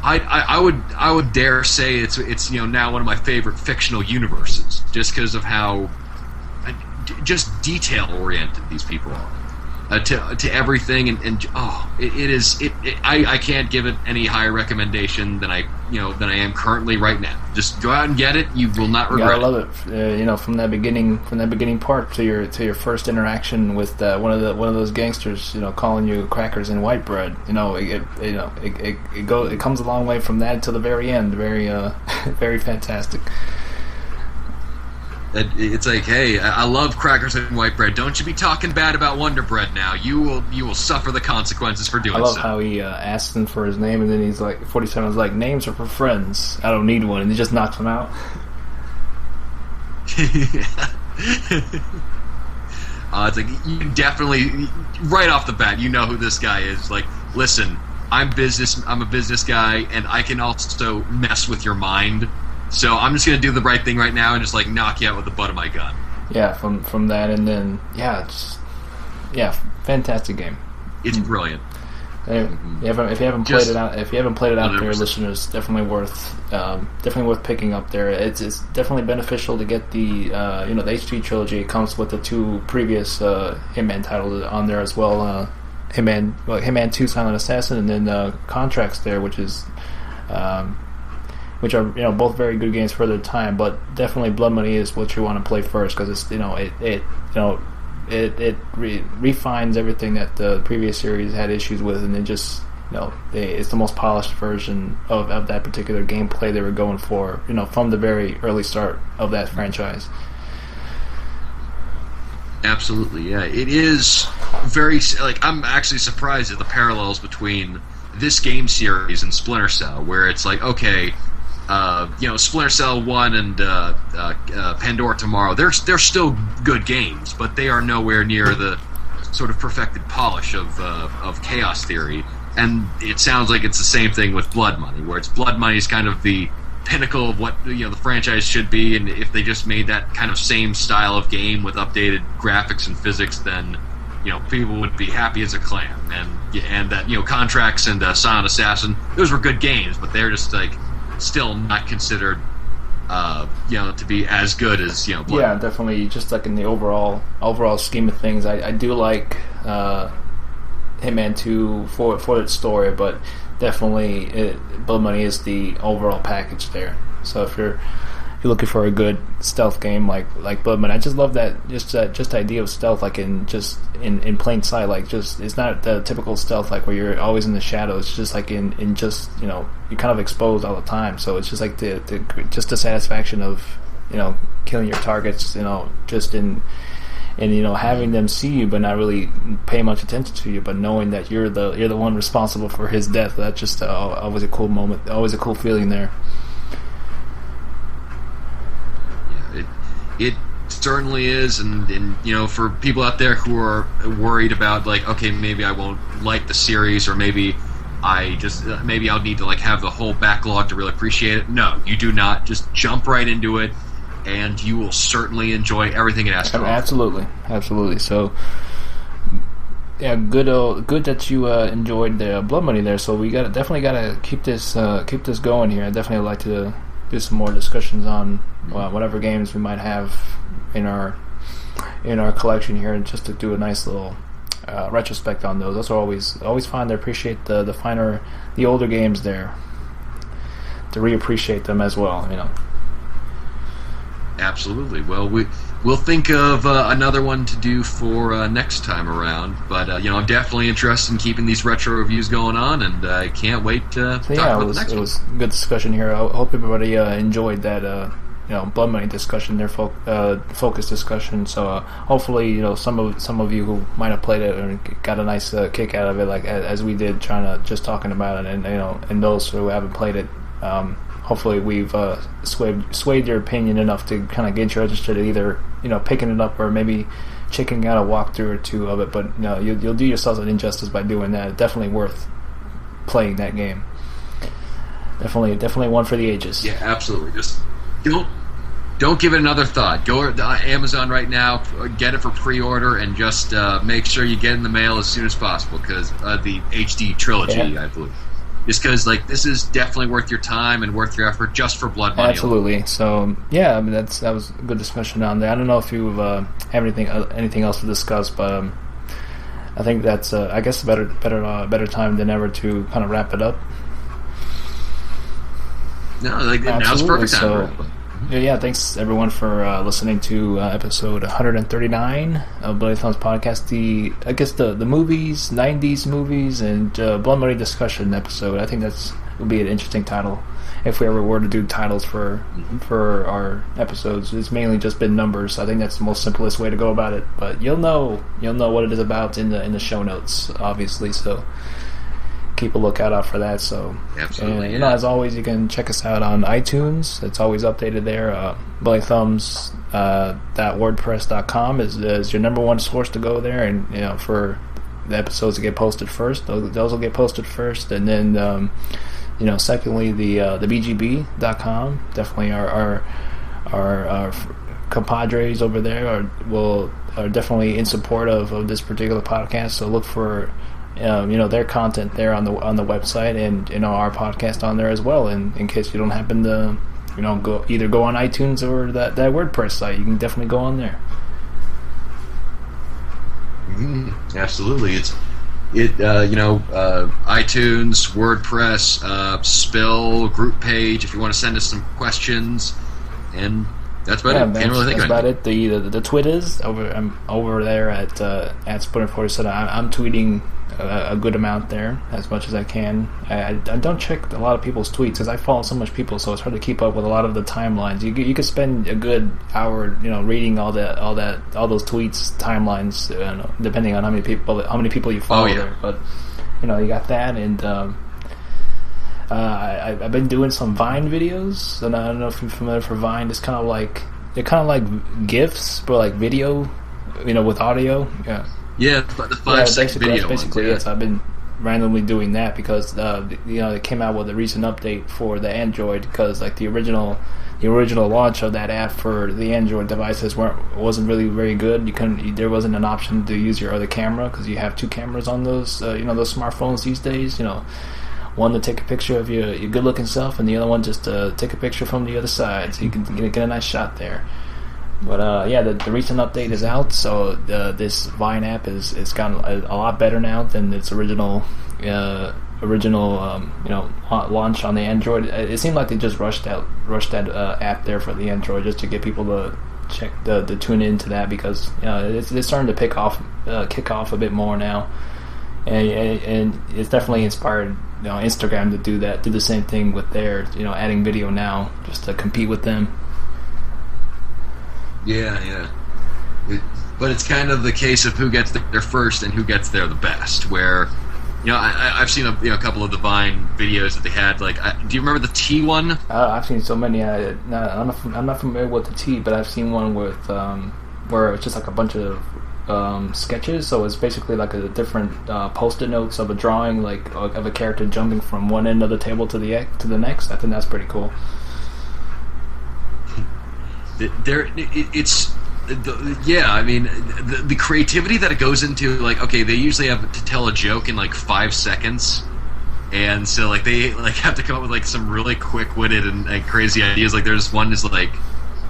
I would dare say it's now one of my favorite fictional universes just because of how just detail oriented these people are to everything and I can't give it any higher recommendation than I am currently right now. Just go out and get it. You will not regret. I love it. From that beginning part to your first interaction with one of those gangsters, calling you crackers and white bread. It comes a long way from that to the very end. Very very fantastic. It's like, hey, I love crackers and white bread. Don't you be talking bad about Wonder Bread now. You will suffer the consequences for doing so. I love how he asks him for his name, and then he's like, 47 is like, names are for friends. I don't need one, and he just knocks him out. It's like, you definitely, right off the bat, you know who this guy is. Like, listen, I'm a business guy, and I can also mess with your mind. So I'm just going to do the right thing right now and just like knock you out with the butt of my gun. Yeah, from that, and then fantastic game. It's brilliant. If you haven't played it out, there, 100%. listeners, definitely worth picking up there. It's definitely beneficial to get the the HD trilogy. It comes with the 2 previous Hitman titles on there as well. Hitman 2: Silent Assassin, and then Contracts there, which are both very good games for their time. But definitely Blood Money is what you want to play first, because it's it refines everything that the previous series had issues with, and then just it's the most polished version of that particular gameplay they were going for, from the very early start of that franchise. Absolutely, yeah. It is very I'm actually surprised at the parallels between this game series and Splinter Cell, where it's like, okay, Splinter Cell 1 and Pandora Tomorrow, they're still good games, but they are nowhere near the sort of perfected polish of Chaos Theory. And it sounds like it's the same thing with Blood Money, where it's Blood Money is kind of the pinnacle of what the franchise should be, and if they just made that kind of same style of game with updated graphics and physics, then people would be happy as a clam. And that Contracts and Silent Assassin, those were good games, but they're just still not considered to be as good as Blood. Yeah, definitely. Just in the overall scheme of things, I do like Hitman 2 for its story, but definitely Blood Money is the overall package there. So if you're looking for a good stealth game like Blood Money, I just love that idea of stealth, in plain sight. It's not the typical stealth where you're always in the shadows. It's just you're kind of exposed all the time. So it's just the satisfaction of killing your targets, just in having them see you but not really pay much attention to you, but knowing that you're the one responsible for his death. That's just always a cool moment, always a cool feeling there. It certainly is, and for people out there who are worried about okay, maybe I won't like the series, or maybe I'll need to have the whole backlog to really appreciate it. No, you do not. Just jump right into it, and you will certainly enjoy everything it has to offer. Absolutely. So, yeah, good that you enjoyed the Blood Money there. So we definitely gotta keep this going here. I definitely would like to do some more discussions on whatever games we might have in our collection here, and just to do a nice little retrospect on those. Those are always fun to appreciate the older games there, to reappreciate them as well. Absolutely. Well, we'll think of another one to do for next time around. But I'm definitely interested in keeping these retro reviews going on, and I can't wait to talk about the next one. It was a good discussion here. I hope everybody enjoyed that Blood Money discussion, their focus discussion. So hopefully some of you who might have played it and got a nice kick out of it, as we did, talking about it, and those who haven't played it. Hopefully we've swayed your opinion enough to kind of get you interested in either picking it up or maybe checking out a walkthrough or two of it. But you'll do yourselves an injustice by doing that. It's definitely worth playing that game. Definitely one for the ages. Yeah, absolutely. Just don't give it another thought. Go to Amazon right now, get it for pre-order, and just make sure you get it in the mail as soon as possible, because the HD trilogy, I believe. Just because, this is definitely worth your time and worth your effort just for Blood Money. Absolutely. Alone. So, yeah, that was a good discussion on that. I don't know if you have anything else to discuss, but I think that's, I guess, a better time than ever to kind of wrap it up. No, now's the perfect time. So, yeah, thanks everyone for listening to episode 139 of Bloody Thumbs Podcast. The movies, 90s movies, and Blood Money discussion episode. I think would be an interesting title if we ever were to do titles for our episodes. It's mainly just been numbers. I think that's the most simplest way to go about it. But you'll know what it is about in the show notes, obviously. So keep a lookout out for that. So, absolutely. As always, you can check us out on iTunes. It's always updated there. BloodlyThumbs.wordpress.com is your number one source to go there, and for the episodes to get posted first. Those will get posted first, and then secondly, the BGB.com. Definitely our compadres over there are definitely in support of this particular podcast. So look for their content there on the website, and our podcast on there as well. And in case you don't happen to go on iTunes or that WordPress site, you can definitely go on there. Absolutely, iTunes, WordPress, Spill, group page. If you want to send us some questions, and that's about it. Can't really think about it. The Twitters I'm over there at Splinter47. I'm tweeting a good amount there, as much as I can. I don't check a lot of people's tweets because I follow so much people, so it's hard to keep up with a lot of the timelines. You could spend a good hour, reading all those tweets, timelines, depending on how many people you follow there. But you got that, and I've been doing some Vine videos, and I don't know if you're familiar for Vine. It's kind of like GIFs, but like video, with audio. Yeah. Yeah, the 5-second video. That's basically it. So I've been randomly doing that because they came out with a recent update for the Android, because like the original launch of that app for the Android devices wasn't really very good. There wasn't an option to use your other camera, because you have two cameras on those those smartphones these days. One to take a picture of your good looking self, and the other one just to take a picture from the other side, so you can get a nice shot there. But the recent update is out, so this Vine app is gotten a lot better now than its original launch on the Android. It seemed like they just rushed that app there for the Android just to get people to check to tune into that, because it's starting to kick off a bit more now, and it's definitely inspired Instagram to do the same thing with their adding video now just to compete with them. Yeah. But it's kind of the case of who gets there first and who gets there the best. Where, I've seen a couple of the Vine videos that they had. Like, do you remember the tea one? I've seen so many. I'm not familiar with the tea, but I've seen one with where it's just like a bunch of sketches. So it's basically like a different post-it notes of a drawing, like of a character jumping from one end of the table to the next. I think that's pretty cool. The creativity that it goes into, like, okay, they usually have to tell a joke in like 5 seconds, and so like they have to come up with like some really quick-witted and crazy ideas. Like there's one is like,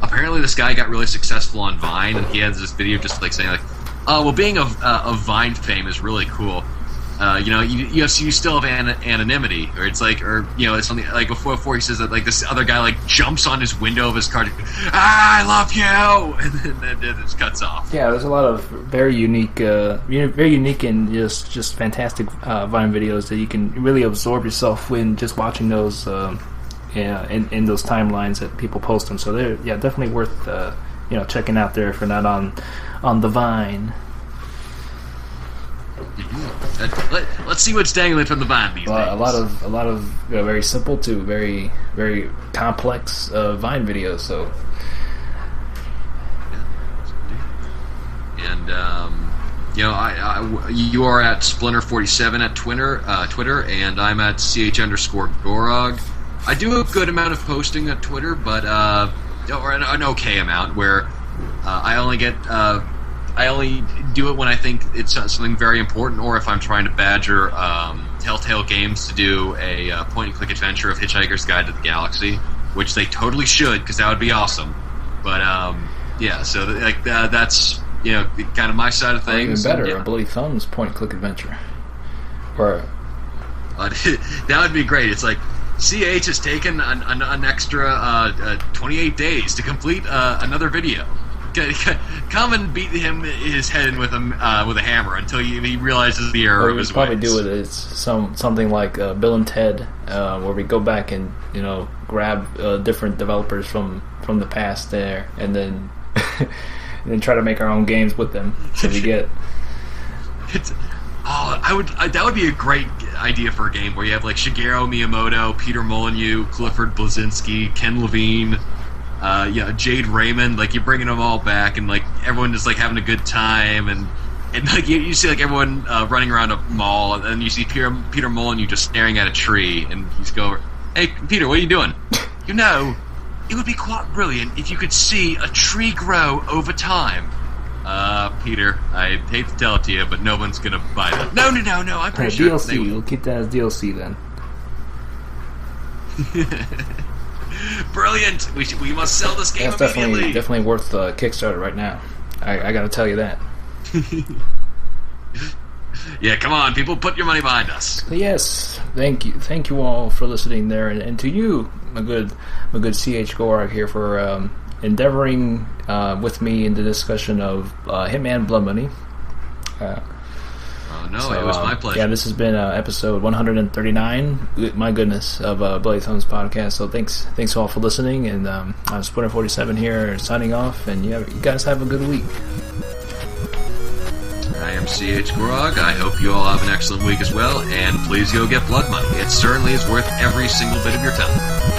apparently this guy got really successful on Vine, and he has this video just like saying like, oh well, being of Vine fame is really cool. You still have anonymity, or it's like, it's something like before he says that, like this other guy like jumps on his window of his car, I love you, and then it just cuts off. Yeah, there's a lot of very unique and just fantastic Vine videos that you can really absorb yourself in just watching those. In those timelines that people post them, so they're definitely worth checking out there if you're not on the Vine. Let's see what's dangling from the Vine these days. A lot of very simple to very, very complex Vine videos. So, and you are at Splinter47 at Twitter, and I'm at ch_Gorog. I do a good amount of posting at Twitter, but or an okay amount, where I only do it when I think it's something very important, or if I'm trying to badger Telltale Games to do a point-and-click adventure of Hitchhiker's Guide to the Galaxy, which they totally should, because that would be awesome. But so that's kind of my side of things. Or even better, a Bloody Thumbs point-and-click adventure. Or that would be great. It's like, CH has taken an extra 28 days to complete another video. Come and beat his head in with a hammer until he realizes the error of his ways. Probably do it as something like Bill and Ted, where we go back and grab different developers from the past there, and then and then try to make our own games with them. So we get. That would be a great idea for a game where you have like Shigeru Miyamoto, Peter Molyneux, Clifford Blazinski, Ken Levine, Jade Raymond. Like, you're bringing them all back, and like everyone is like having a good time, and like you see like everyone running around a mall, and then you see Peter Molyneux just staring at a tree, and he's going, "Hey Peter, what are you doing?" It would be quite brilliant if you could see a tree grow over time. Peter, I hate to tell it to you, but no one's gonna buy that. No, I'm pretty sure DLC. We'll keep that as DLC then. Brilliant! We must sell this game That's immediately. definitely worth the Kickstarter right now. I gotta tell you that. Yeah, come on, people, put your money behind us. But yes, thank you all for listening there, and to you, my good CH Gorg here for endeavoring with me in the discussion of Hitman Blood Money. It was my pleasure. Yeah, this has been episode 139. My goodness, of Bloody Thumbs podcast. So thanks all for listening, and I'm Splinter47 here signing off. And you guys have a good week. I am CH Grog. I hope you all have an excellent week as well, and please go get Blood Money. It certainly is worth every single bit of your time.